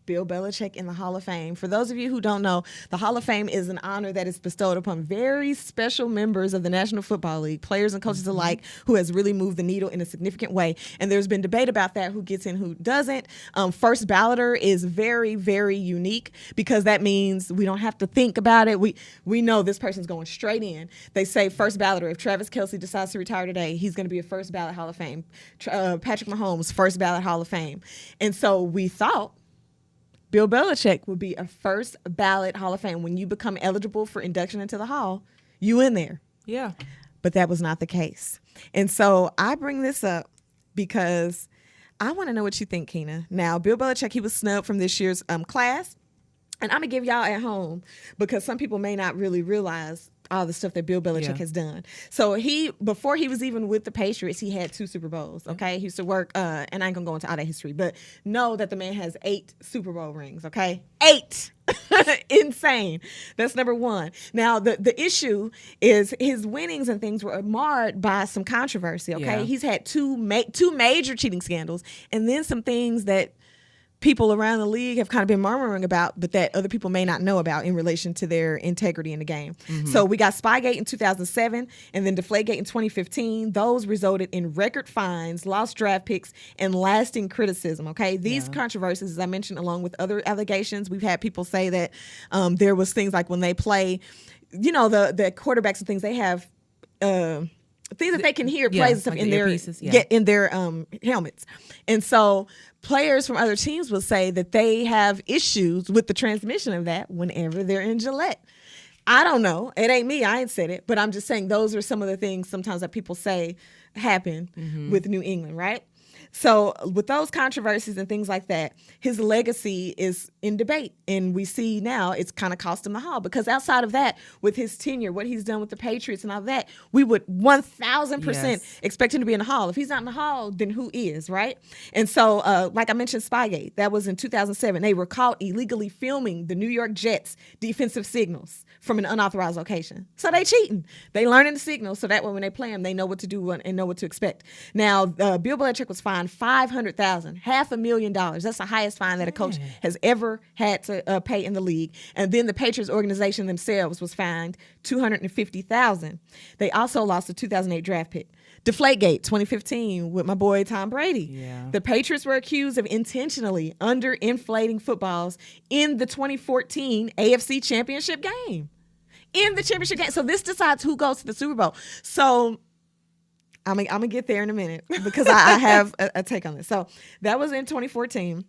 Bill Belichick in the Hall of Fame. For those of you who don't know, the Hall of Fame is an honor that is bestowed upon very special members of the National Football League, players and coaches alike, who has really moved the needle in a significant way. And there's been debate about that, who gets in, who doesn't. First balloter is very, very unique because that means we don't have to think about it. We know this person's going straight in. They say first balloter. If Travis Kelce decides to retire today, he's going to be a first ballot Hall of Fame. Patrick Mahomes, first ballot Hall of Fame. And so we thought Bill Belichick would be a first ballot Hall of Fame. When you become eligible for induction into the Hall, you in there. Yeah. But that was not the case. And so I bring this up because I want to know what you think, Keena. Now, Bill Belichick, he was snubbed from this year's class. And I'm going to give y'all at home, because some people may not really realize all the stuff that Bill Belichick has done. So before he was even with the Patriots, he had 2 Super Bowls, okay? He used to work, and I ain't going to go into all that history, but know that the man has 8 Super Bowl rings, okay? 8! Insane. That's number one. Now, the issue is his winnings and things were marred by some controversy, okay? He's had two major cheating scandals, and then some things that people around the league have kind of been murmuring about, but that other people may not know about in relation to their integrity in the game. Mm-hmm. So we got Spygate in 2007 and then Deflategate in 2015. Those resulted in record fines, lost draft picks, and lasting criticism, okay? These controversies, as I mentioned, along with other allegations, we've had people say that there was things like when they play, the quarterbacks and things, they have things that they can hear, plays and stuff like in their helmets. And so players from other teams will say that they have issues with the transmission of that whenever they're in Gillette. I don't know. It ain't me. I ain't said it. But I'm just saying those are some of the things sometimes that people say happen with New England, right? So with those controversies and things like that, his legacy is in debate. And we see now it's kind of cost him the Hall, because outside of that, with his tenure, what he's done with the Patriots and all that, we would 1,000% expect him to be in the Hall. If he's not in the Hall, then who is, right? And so, like I mentioned, Spygate, that was in 2007. They were caught illegally filming the New York Jets' defensive signals from an unauthorized location. So they cheating. They learning the signals so that way when they play them, they know what to do and know what to expect. Now, Bill Belichick was fined $500,000, $500,000. That's the highest fine that a coach has ever had to pay in the league. And then the Patriots organization themselves was fined $250,000. They also lost a 2008 draft pick. Deflategate 2015 with my boy Tom Brady. Yeah. The Patriots were accused of intentionally underinflating footballs in the 2014 AFC Championship game. So this decides who goes to the Super Bowl. So I'm gonna get there in a minute, because I have a take on this. So that was in 2014.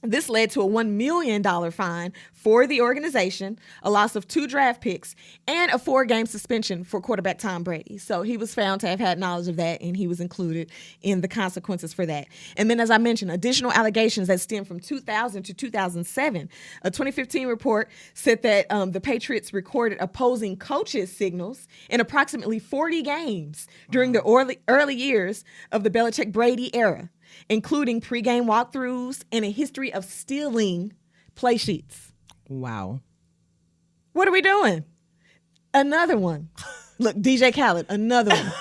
This led to a $1 million fine for the organization, a loss of 2 draft picks, and a 4-game suspension for quarterback Tom Brady. So he was found to have had knowledge of that, and he was included in the consequences for that. And then, as I mentioned, additional allegations that stem from 2000 to 2007. A 2015 report said that the Patriots recorded opposing coaches' signals in approximately 40 games during the early years of the Belichick-Brady era, including pregame walkthroughs and a history of stealing play sheets. Wow. What are we doing? Another one. Look, DJ Khaled, another one.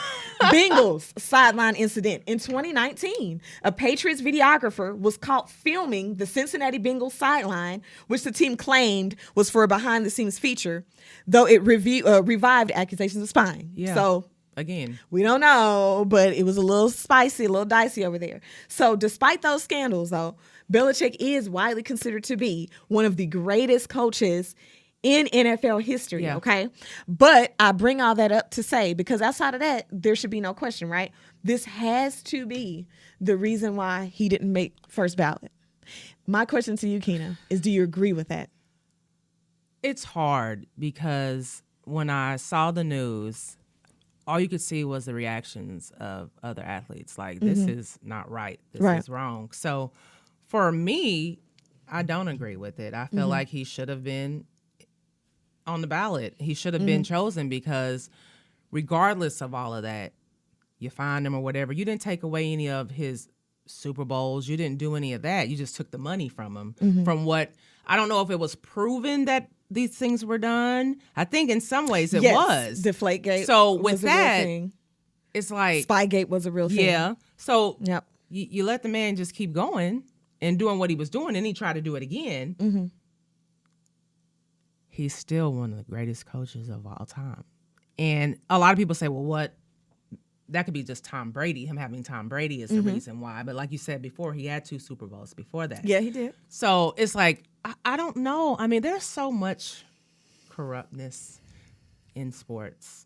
Bengals sideline incident. In 2019, a Patriots videographer was caught filming the Cincinnati Bengals sideline, which the team claimed was for a behind-the-scenes feature, though it revived accusations of spying. Yeah. So again, we don't know, but it was a little spicy, a little dicey over there. So despite those scandals, though, Belichick is widely considered to be one of the greatest coaches in NFL history, okay? But I bring all that up to say, because outside of that, there should be no question, right? This has to be the reason why he didn't make first ballot. My question to you, Keena, is do you agree with that? It's hard, because when I saw the news, all you could see was the reactions of other athletes. Like, this is not right. This is wrong. So for me, I don't agree with it. I feel like he should have been on the ballot. He should have been chosen, because regardless of all of that, you find him or whatever, you didn't take away any of his Super Bowls. You didn't do any of that. You just took the money from him. From what, I don't know if it was proven that these things were done. I think in some ways it was. Deflategate. So with that, it's like Spygate was a real thing. Yeah. So you let the man just keep going and doing what he was doing, and he tried to do it again. He's still one of the greatest coaches of all time. And a lot of people say, well, what? That could be just Tom Brady. Him having Tom Brady is the reason why. But like you said before, he had 2 Super Bowls before that. Yeah, he did. So it's like, I don't know. I mean, there's so much corruptness in sports.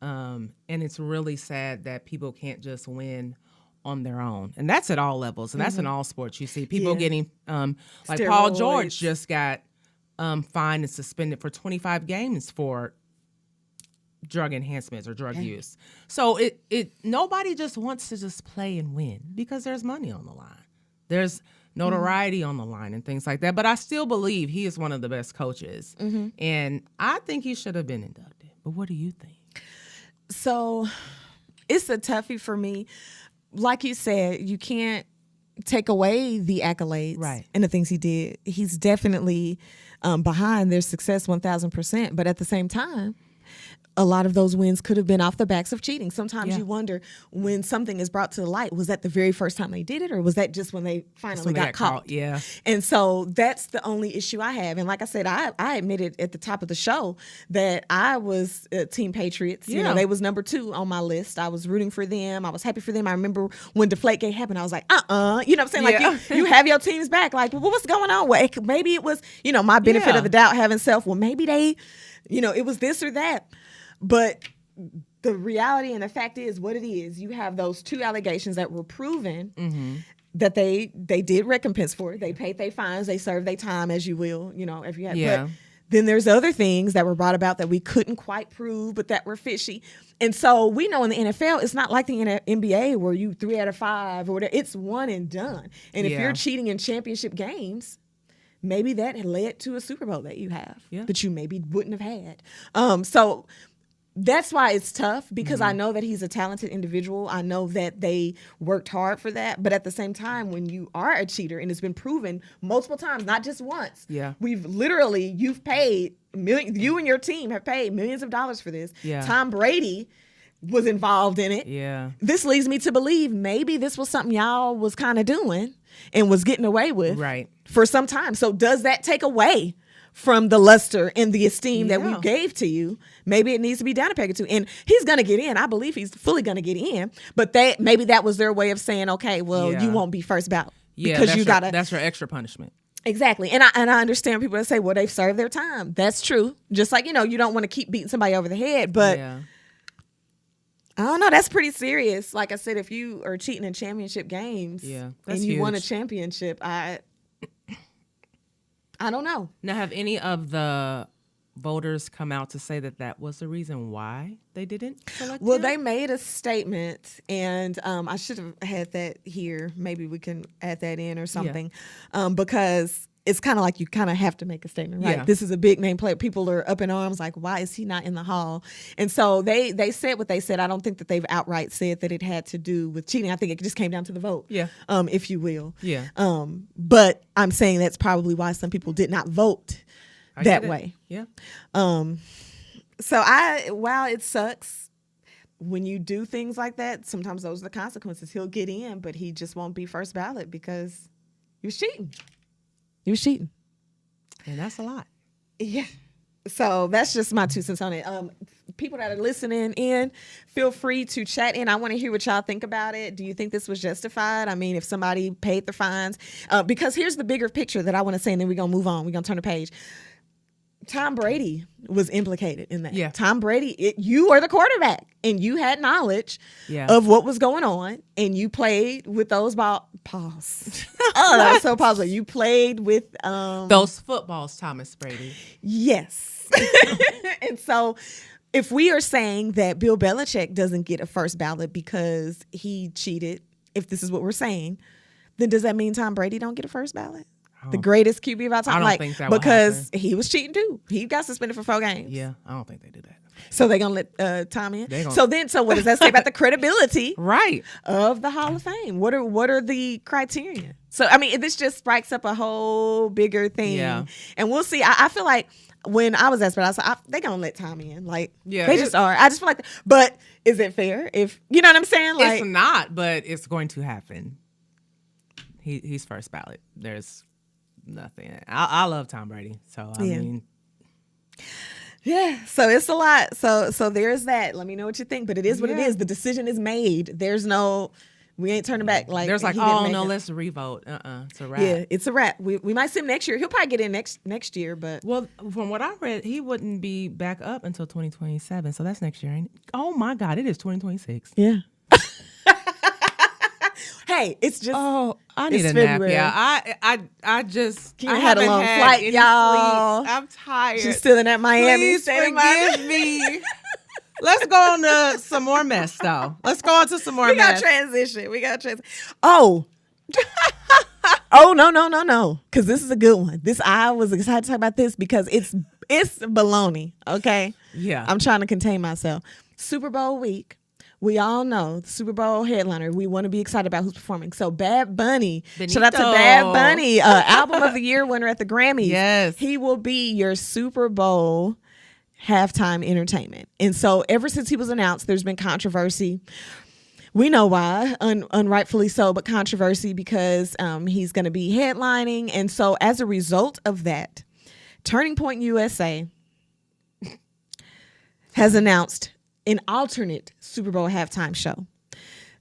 And it's really sad that people can't just win on their own. And that's at all levels. And that's in all sports. You see people getting, like steroids. Paul George just got fined and suspended for 25 games for drug enhancements or drug use. So it nobody just wants to just play and win because there's money on the line. There's notoriety on the line and things like that. But I still believe he is one of the best coaches. And I think he should have been inducted. But what do you think? So it's a toughie for me. Like you said, you can't take away the accolades and the things he did. He's definitely behind their success 1,000%. But at the same time, a lot of those wins could have been off the backs of cheating. Sometimes you wonder when something is brought to the light, was that the very first time they did it, or was that just when they finally got caught? Yeah. And so that's the only issue I have. And like I said, I admitted at the top of the show that I was Team Patriots. You know, they was number 2 on my list. I was rooting for them. I was happy for them. I remember when Deflategate happened, I was like, you know what I'm saying? Like, you have your teams back. Like, well, what's going on? Well, maybe it was, my benefit of the doubt having self. Well, maybe they, it was this or that. But the reality and the fact is what it is. You have those 2 allegations that were proven that they did recompense for. They paid their fines. They served their time, as you will, if you had. Yeah. But then there's other things that were brought about that we couldn't quite prove, but that were fishy. And so we know in the NFL, it's not like the NBA where you 3 out of 5 or whatever. It's one and done. And if you're cheating in championship games, maybe that had led to a Super Bowl that you have that you maybe wouldn't have had. So that's why it's tough, because I know that he's a talented individual. I know that they worked hard for that. But at the same time, when you are a cheater, and it's been proven multiple times, not just once, you've paid you and your team have paid millions of dollars for this. Yeah. Tom Brady was involved in it. Yeah. This leads me to believe maybe this was something y'all was kind of doing and was getting away with for some time. So does that take away from the luster and the esteem that we gave to you? Maybe it needs to be down a peg or 2. And he's going to get in. I believe he's fully going to get in. But maybe that was their way of saying, okay, well, you won't be first ballot. Yeah, because that's your extra punishment. Exactly. And I understand people that say, well, they've served their time. That's true. Just like, you don't want to keep beating somebody over the head. But I don't know. That's pretty serious. Like I said, if you are cheating in championship games and you won a championship, I don't know. Now, have any of the voters come out to say that was the reason why they didn't select him? They made a statement, and I should have had that here. Maybe we can add that in or something, because it's kind of like you kind of have to make a statement, right? Yeah. This is a big name player. People are up in arms like, why is he not in the hall? And so they said what they said. I don't think that they've outright said that it had to do with cheating. I think it just came down to the vote, if you will. Yeah. But I'm saying that's probably why some people did not vote that way. Yeah. So while it sucks when you do things like that, sometimes those are the consequences. He'll get in, but he just won't be first ballot because you're cheating. He was cheating. And that's a lot. Yeah. So that's just my 2 cents on it. People that are listening in, feel free to chat in. I want to hear what y'all think about it. Do you think this was justified? I mean, if somebody paid the fines. Because here's the bigger picture that I want to say, and then we're going to move on. We're going to turn the page. Tom Brady was implicated in that. Yeah. Tom Brady, you are the quarterback, and you had knowledge of what was going on, and you played with those pause. That was so possible. You played with those footballs, Thomas Brady. Yes. And so if we are saying that Bill Belichick doesn't get a first ballot because he cheated, if this is what we're saying, then does that mean Tom Brady don't get a first ballot? The greatest QB of all time. I don't think that because he was cheating too. He got suspended for 4 games. Yeah, I don't think they do that. So they're gonna let Tom in. So what does that say about the credibility of the Hall of Fame? What are the criteria? So I mean, this just strikes up a whole bigger thing. Yeah. And we'll see. I feel like when I was asked, I was like, they're gonna let Tom in. Like, they just are. I just feel like but is it fair? If you know what I'm saying? Like, it's not, but it's going to happen. He's first ballot. There's nothing. I love Tom Brady, so I mean, so it's a lot. So there's that. Let me know what you think. But it is what it is. The decision is made. There's no, we ain't turning back. Like there's like, oh no, let's revote. It's a wrap. Yeah, it's a wrap. We might see him next year. He'll probably get in next year. But from what I read, he wouldn't be back up until 2027. So that's next year. Ain't it? Oh my God, it is 2026. Yeah. Hey, it's just. Oh, I need a February. nap. Yeah, I just. I had a long flight, y'all. Sleep. I'm tired. She's still in that Miami. Please forgive me. Let's go on to some more mess, though. Let's go on to some more We mess. got transition. Oh. Oh, no. Because this is a good one. I was excited to talk about this because it's baloney, okay? Yeah. I'm trying to contain myself. Super Bowl week. We all know the Super Bowl headliner. We want to be excited about who's performing. So Bad Bunny, shout out to Bad Bunny, Album of the Year winner at the Grammys. Yes. He will be your Super Bowl halftime entertainment. And so ever since he was announced, there's been controversy. We know why, unrightfully so, but controversy because he's going to be headlining. And so as a result of that, Turning Point USA has announced an alternate Super Bowl halftime show.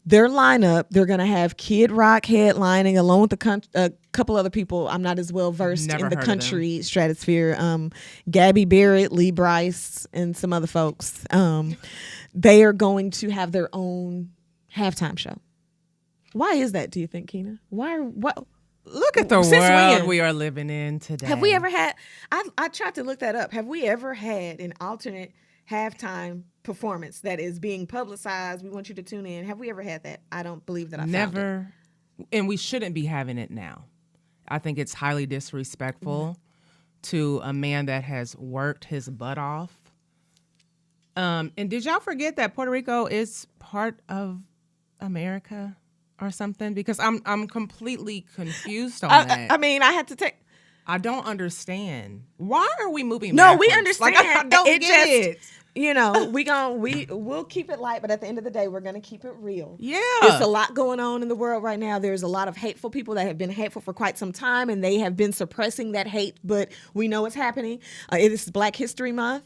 Their lineup, they're going to have Kid Rock headlining along with a couple other people. I'm not as well versed in the country stratosphere. Gabby Barrett, Lee Brice, and some other folks. They are going to have their own halftime show. Why is that, do you think, Keena? What? Look at the world we are living in today. Have we ever had, I tried to look that up. Have we ever had an alternate halftime performance that is being publicized? We want you to tune in. Have we ever had that? I don't believe that I never, and we shouldn't be having it now. I think it's highly disrespectful to a man that has worked his butt off. And did y'all forget that Puerto Rico is part of America or something? Because I'm completely confused on that. I mean, I had to take. I don't understand. Why are we moving No, backwards? we understand. Like, I don't get it. You know, we'll keep it light, but at the end of the day, we're gonna keep it real. Yeah. There's a lot going on in the world right now. There's a lot of hateful people that have been hateful for quite some time, and they have been suppressing that hate, but we know it's happening. It is Black History Month.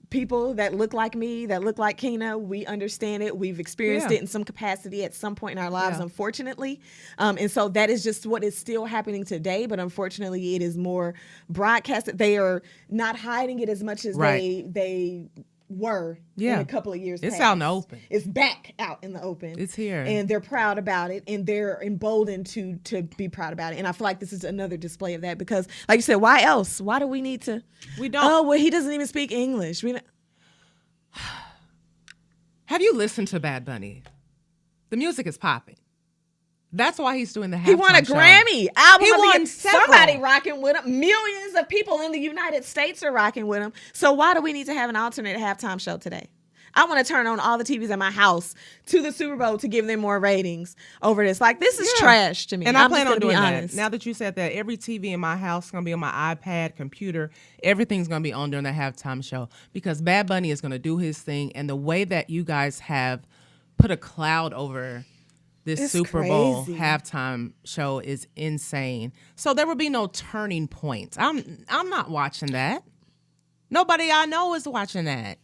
People that look like me, that look like Keena, we understand it. We've experienced it in some capacity at some point in our lives, unfortunately. And so that is just what is still happening today. But unfortunately, it is more broadcasted. They are not hiding it as much as they were in a couple of years It's past. out in the open. It's back out in the open. It's here. And they're proud about it, and they're emboldened to be proud about it. And I feel like this is another display of that because, like you said, why else? Why do we need to? We don't. Oh, well, he doesn't even speak English. Have you listened to Bad Bunny? The music is popping. That's why he's doing the halftime show. He won a Grammy. Album He of the won year. several. Somebody rocking with him. Millions of people in the United States are rocking with him. So why do we need to have an alternate halftime show today? I want to turn on all the TVs in my house to the Super Bowl to give them more ratings over this. Like, this is trash to me. And I plan on doing that. Honest. Now that you said that, every TV in my house is going to be on my iPad, computer. Everything's going to be on during the halftime show because Bad Bunny is going to do his thing. And the way that you guys have put a cloud over this Super Bowl halftime show is insane. So there will be no turning points. I'm not watching that. Nobody I know is watching that.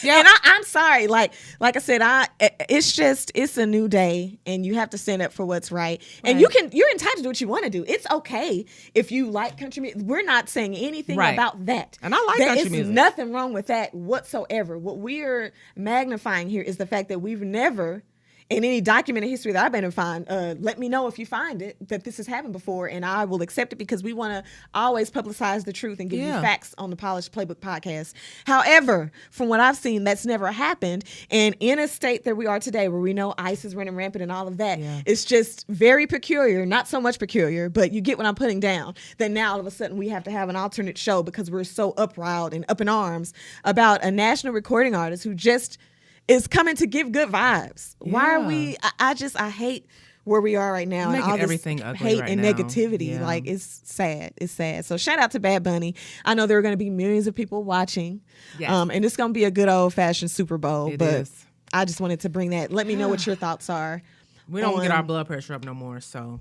Yeah, and I'm sorry. Like I said, it's a new day, and you have to stand up for what's right. And you're entitled to do what you want to do. It's okay if you like country music. We're not saying anything about that. And I like country music. There's nothing wrong with that whatsoever. What we're magnifying here is the fact that we've never, in any documented history that I've been able to find, let me know if you find it, that this has happened before, and I will accept it because we want to always publicize the truth and give you facts on the Polished Playbook Podcast. However, from what I've seen, that's never happened. And in a state that we are today, where we know ICE is running rampant and all of that, it's just very peculiar, not so much peculiar, but you get what I'm putting down, that now all of a sudden we have to have an alternate show because we're so upriled and up in arms about a national recording artist who just is coming to give good vibes. Yeah. Why are we? I hate where we are right now, and all this hate and negativity. Yeah. Like, it's sad. It's sad. So shout out to Bad Bunny. I know there are going to be millions of people watching, and it's going to be a good old fashioned Super Bowl. It is. I just wanted to bring that. Let me know what your thoughts are. We don't get our blood pressure up no more, so.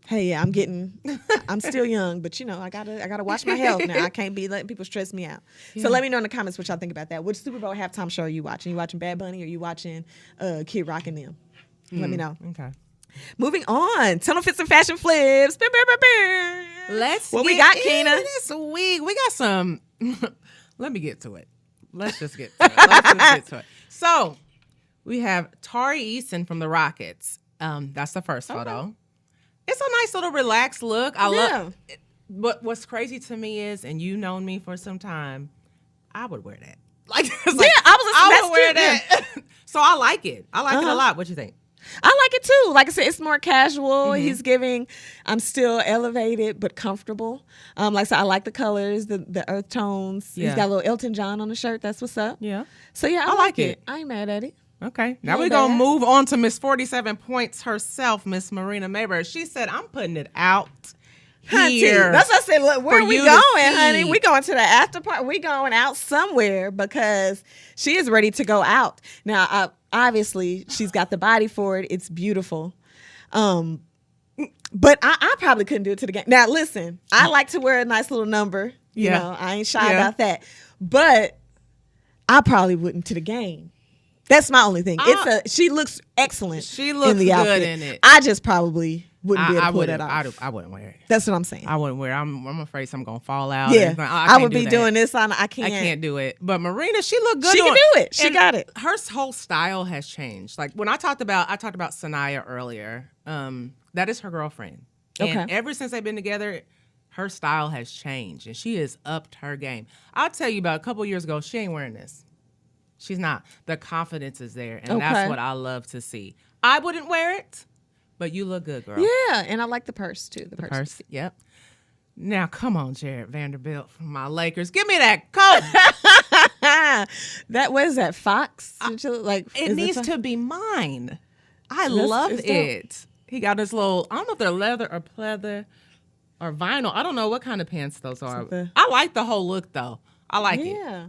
Hey, yeah, I'm still young, but I gotta watch my health now. I can't be letting people stress me out. Yeah. So let me know in the comments what y'all think about that. Which Super Bowl halftime show are you watching? You watching Bad Bunny or you watching Kid Rock and them? Let me know. Okay. Moving on, tunnel fits and fashion flips. What we got, Keena? This week we got some. Let me get to it. Let's just get to it. So we have Tari Eason from the Rockets. That's the first photo. It's a nice little relaxed look. I love it. But what's crazy to me is, and you've known me for some time, I would wear that. Like, I was would wear that. So I like it. I like it a lot. What you think? I like it too. Like I said, it's more casual. He's giving, I'm still elevated but comfortable. Like I said, I like the colors, the earth tones. Yeah. He's got a little Elton John on the shirt. That's what's up. Yeah. So yeah, I like it. I ain't mad at it. Okay. Now Not we're going to bad. move on to Miss 47 Points herself, Miss Marina Mayberry. She said, I'm putting it out Hunty. here. That's what I said. Look, where for are we you going, to see. honey? We going to the after party. We going out somewhere because she is ready to go out. Now, obviously, she's got the body for it. It's beautiful. But I probably couldn't do it to the game. Now, listen, I like to wear a nice little number. You know, I ain't shy about that. But I probably wouldn't to the game. That's my only thing. She looks excellent. She looks in the good outfit. in it. I just probably wouldn't be able to pull that wouldn't. off. I wouldn't wear it. That's what I'm saying. I wouldn't wear it. I'm afraid something going to fall out. Yeah, I I would can't be do that. doing this. I can't. I can't do it. But Marina, she looked good. She can do it. She and got it. Her whole style has changed. Like when I talked about Sanaya earlier. That is her girlfriend. And Okay. ever since they've been together, her style has changed, and she has upped her game. I'll tell you about a couple years ago, she ain't wearing this. She's not. The confidence is there, and that's what I love to see. I wouldn't wear it, but you look good, girl. Yeah, and I like the purse too. The purse. Yep. Now, come on, Jared Vanderbilt from my Lakers. Give me that coat. What is that? Fox? Like It needs to be mine. I love it's dope. it. He got this little, I don't know if they're leather or pleather or vinyl. I don't know what kind of pants those are. I like the whole look, though. I like it. Yeah.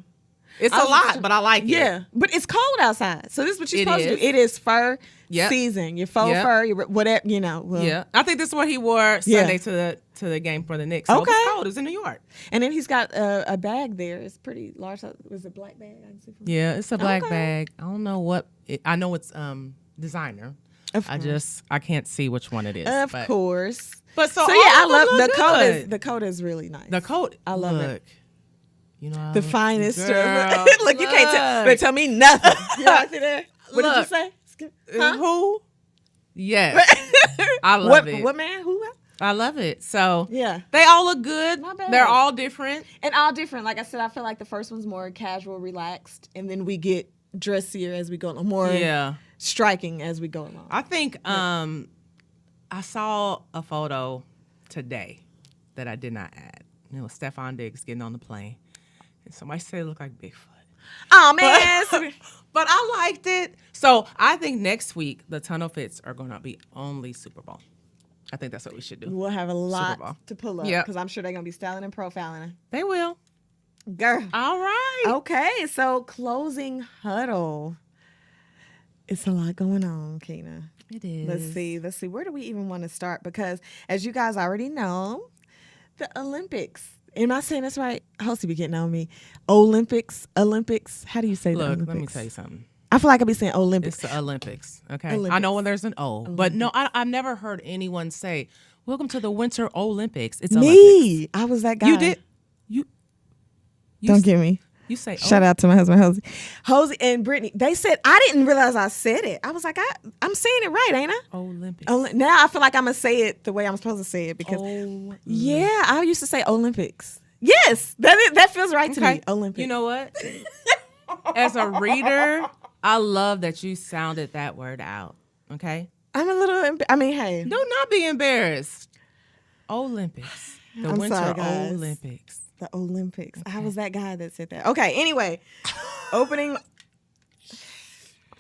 It's a lot, but I like it. Yeah, but it's cold outside, so this is what you're It supposed to is. do. It is fur Yep. season. Your faux Yep. fur, your whatever, you know. Well, Yeah. I think this is what he wore Sunday to the game for the Knicks. So Okay. It was cold. It was in New York. And then he's got a bag there. It's pretty large. Was it black bag? I can see from Yeah, it's a black Okay. bag. I don't know what. I know it's designer. Of I can't see which one it is. Of but, course. But so So all yeah, I of them love look the coat. good. The coat is really nice. The coat. I love it. look, You know, The finest. Girl, Look, you can't tell me nothing. You right there. What did you Look. say? Huh? Who? Yes, I love it. What man? Who? I love it. So Yeah. they all look good. Not bad. They're all different. And all different. Like I said, I feel like the first one's more casual, relaxed, and then we get dressier as we go along, more striking as we go along. I think I saw a photo today that I did not add. It was Stephon Diggs getting on the plane, and somebody said it looked like Bigfoot. Oh man. But I liked it. So I think next week the tunnel fits are going to be only Super Bowl. I think that's what we should do. We'll have a Bowl. lot to pull up Yep. because I'm sure they're gonna be styling and profiling. They will. Girl. All right. Okay, so closing huddle. It's a lot going on, Keena. It is. Let's see. Where do we even want to start? Because as you guys already know, the Olympics. Am I saying this right? Hosty be getting on me. Olympics. How do you say the Look, Olympics? let me tell you something. I feel like I be saying Olympics. It's the Olympics, okay? Olympics. I know when there's an O, but no, I've never heard anyone say, welcome to the Winter Olympics. It's Olympics. Me. I was that guy. You did. You Don't get me. You say Shout out to my husband, Hosey. Hosey and Brittany. They said, I didn't realize I said it. I was like, I'm saying it right, ain't I? Olympics. Now I feel like I'm going to say it the way I'm supposed to say it because, yeah, I used to say Olympics. Yes, that feels right to me. Olympics. You know what? As a reader, I love that you sounded that word out, okay? I'm a little, hey. Do not be embarrassed. Olympics. The I'm Winter sorry, guys. Olympics. The Olympics. I was that guy that said that. Okay, anyway, opening.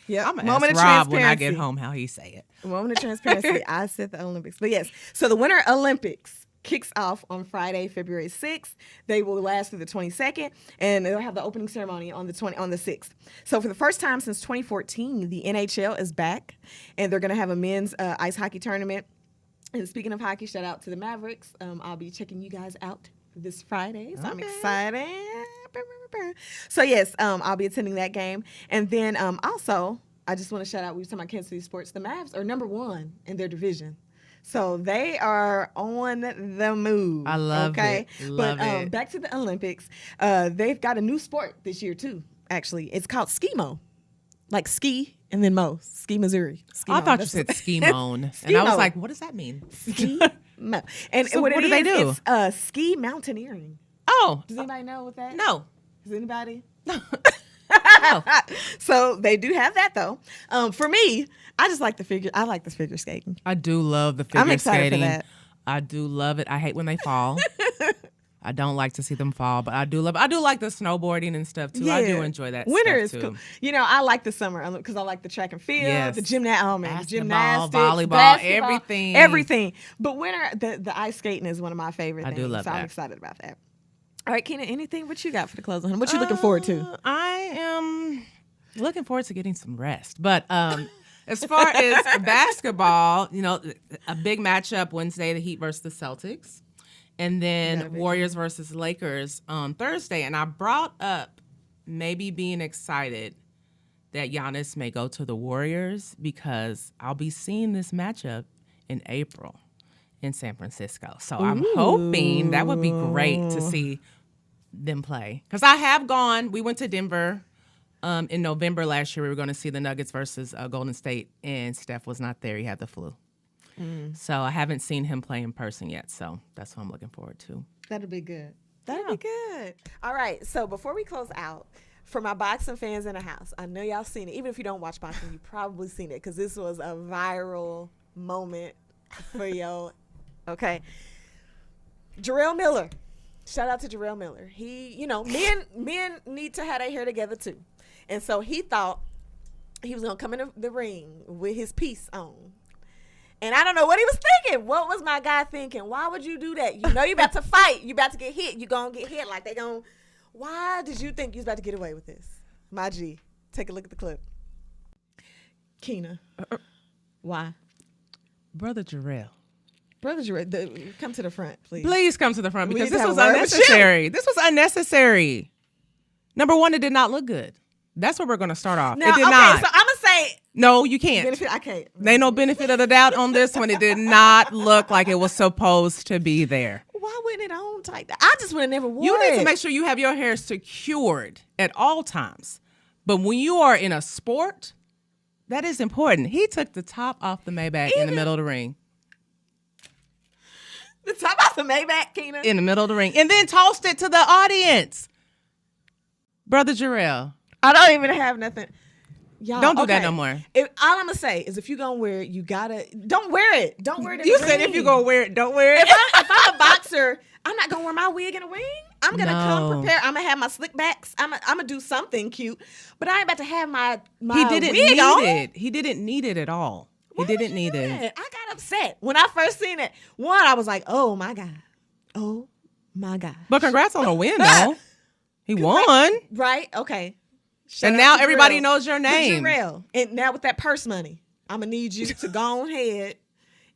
Yeah, I'm going moment to of ask Rob when I transparency. get home how he say it. Moment of transparency. I said the Olympics. But yes, so the Winter Olympics kicks off on Friday, February 6th. They will last through the 22nd, and they'll have the opening ceremony on the 6th. So for the first time since 2014, the NHL is back, and they're going to have a men's ice hockey tournament. And speaking of hockey, shout out to the Mavericks. I'll be checking you guys out this Friday, so I'm excited. So yes, I'll be attending that game. And then also, I just want to shout out, we were talking about Kansas City sports. The Mavs are number 1 in their division. So they are on the move. I love it. Love it. Back to the Olympics. They've got a new sport this year too, actually. It's called ski-mo. Like ski and then mo. Ski Missouri. Ski-mo. I thought you said ski-moan. And I was like, what does that mean? Ski-mo. And So what do it they is, do? it's ski mountaineering. Oh. Does anybody know what that? No. Does anybody? know. So they do have that though. For me, I just like the figure. I like the figure skating. I do love the figure I'm excited skating. for that. I do love it. I hate when they fall. I don't like to see them fall, but I do love it. I do like the snowboarding and stuff too. I do enjoy that. Winter is stuff too. cool. You know, I like the summer because I like the track and field, the Basketball, gymnastics, volleyball, everything. But winter, the ice skating is one of my favorite things. I do love so that. I'm excited about that. All right, Keena, anything what you got for the closing? What you looking forward to? I am looking forward to getting some rest. But as far as basketball, you know, a big matchup Wednesday, the Heat versus the Celtics. And then Warriors versus Lakers on Thursday. And I brought up maybe being excited that Giannis may go to the Warriors because I'll be seeing this matchup in April in San Francisco. So I'm hoping that would be great to see them play. Because I have gone. We went to Denver in November last year. We were going to see the Nuggets versus Golden State, and Steph was not there. He had the flu. So I haven't seen him play in person yet. So that's what I'm looking forward to. That'll be good. That'll be good. All right. So before we close out, for my boxing fans in the house, I know y'all seen it. Even if you don't watch boxing, you probably seen it because this was a viral moment for y'all. Okay. Jarrell Miller. Shout out to Jarrell Miller. He, you know, men need to have their hair together too. And so he thought he was going to come in the ring with his piece on. And I don't know what he was thinking. What was my guy thinking? Why would you do that? You know you about to fight. You about to get hit. You going to get hit like they going to. Why did you think you was about to get away with this? My G. Take a look at the clip. Keena. Why? Brother Jarrell. Brother Jarrell, come to the front, please. Please come to the front because this was unnecessary. This was unnecessary. Number one, it did not look good. That's where we're going to start off. Now, it did not. So I'm going to say. No, you can't. Benefit, I can't. There ain't no benefit of the doubt on this one. It did not look like it was supposed to be there. Why wouldn't it on tight? I just would have never worn it. You need to make sure you have your hair secured at all times. But when you are in a sport, that is important. He took the top off the Maybach in the middle of the ring. The top off the Maybach, Keena? In the middle of the ring. And then tossed it to the audience. Brother Jarrell. I don't even have nothing. Y'all, don't do that no more. All I'm going to say is if you're going to wear it, you got to. Don't wear it. Don't wear it in You the said ring. if you're going to wear it, don't wear it. If I'm a boxer, I'm not going to wear my wig in a ring. I'm going to come prepared. I'm going to have my slick backs. I'm going to do something cute. But I ain't about to have my He didn't wig need on. it. He didn't need it at all. He didn't need it. I got upset. When I first seen it, I was like, oh, my God. Oh, my God. But congrats on the win, though. He won. Right? Okay. And now everybody knows your name. Jarrell. And now with that purse money, I'm going to need you to go ahead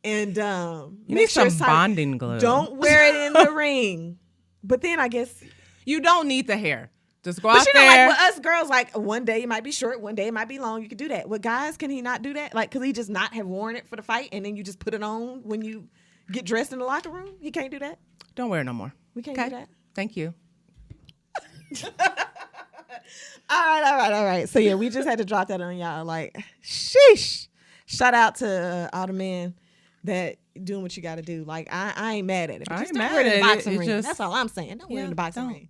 and you need some bonding glue. Don't wear it in the ring. But then I guess. You don't need the hair. Just go out there. But you know, like with us girls, like one day it might be short, one day it might be long. You can do that. With guys, can he not do that? Like, could he just not have worn it for the fight and then you just put it on when you get dressed in the locker room? He can't do that? Don't wear it no more. We can't do that? Thank you. All right. So yeah, we just had to drop that on y'all. Like, sheesh. Shout out to all the men that doing what you got to do. Like, I ain't mad at it. But just don't wear it in the boxing ring. That's all I'm saying. Don't wear it in the boxing ring.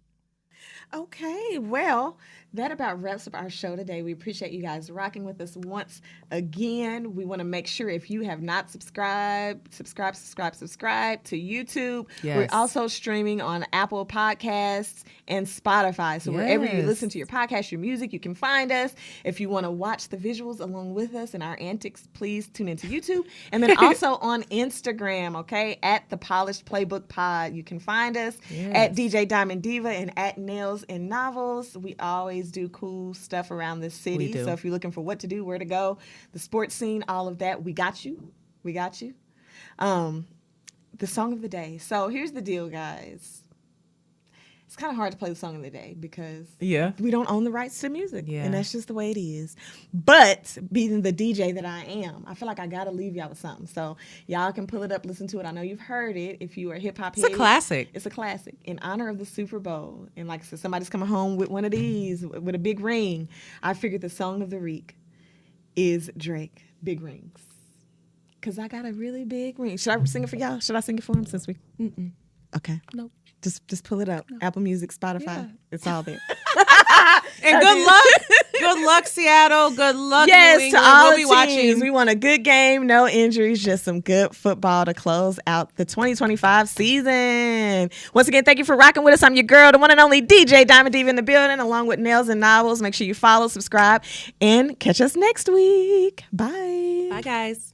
Okay, well, that about wraps up our show today. We appreciate you guys rocking with us once again. We want to make sure if you have not subscribe to YouTube. Yes. We're also streaming on Apple Podcasts and Spotify. So wherever you listen to your podcast, your music, you can find us. If you want to watch the visuals along with us and our antics, please tune into YouTube. And then also on Instagram, okay, at the Polished Playbook Pod. You can find us at DJ Diamond Diva and at NailzandNovelz. We always do cool stuff around this city. So if you're looking for what to do, where to go, the sports scene, all of that, we got you. The song of the day. So here's the deal, guys. It's kind of hard to play the song of the day because we don't own the rights to music. And that's just the way it is. But being the DJ that I am, I feel like I got to leave y'all with something. So y'all can pull it up, listen to it. I know you've heard it. If you are hip-hop head. It's a classic. It's a classic. In honor of the Super Bowl. And like I said, somebody's coming home with one of these, with a big ring. I figured the song of the week is Drake, Big Rings. Because I got a really big ring. Should I sing it for y'all? Should I sing it for him since we... Okay. Nope. Just pull it up. No. Apple Music, Spotify. Yeah. It's all there. And good luck. Good luck, Seattle. Good luck, New Yes, England. to all We'll the be watching. teams. We want a good game, no injuries, just some good football to close out the 2025 season. Once again, thank you for rocking with us. I'm your girl, the one and only DJ Diamond Diva in the building, along with Nails and Novels. Make sure you follow, subscribe, and catch us next week. Bye. Bye, guys.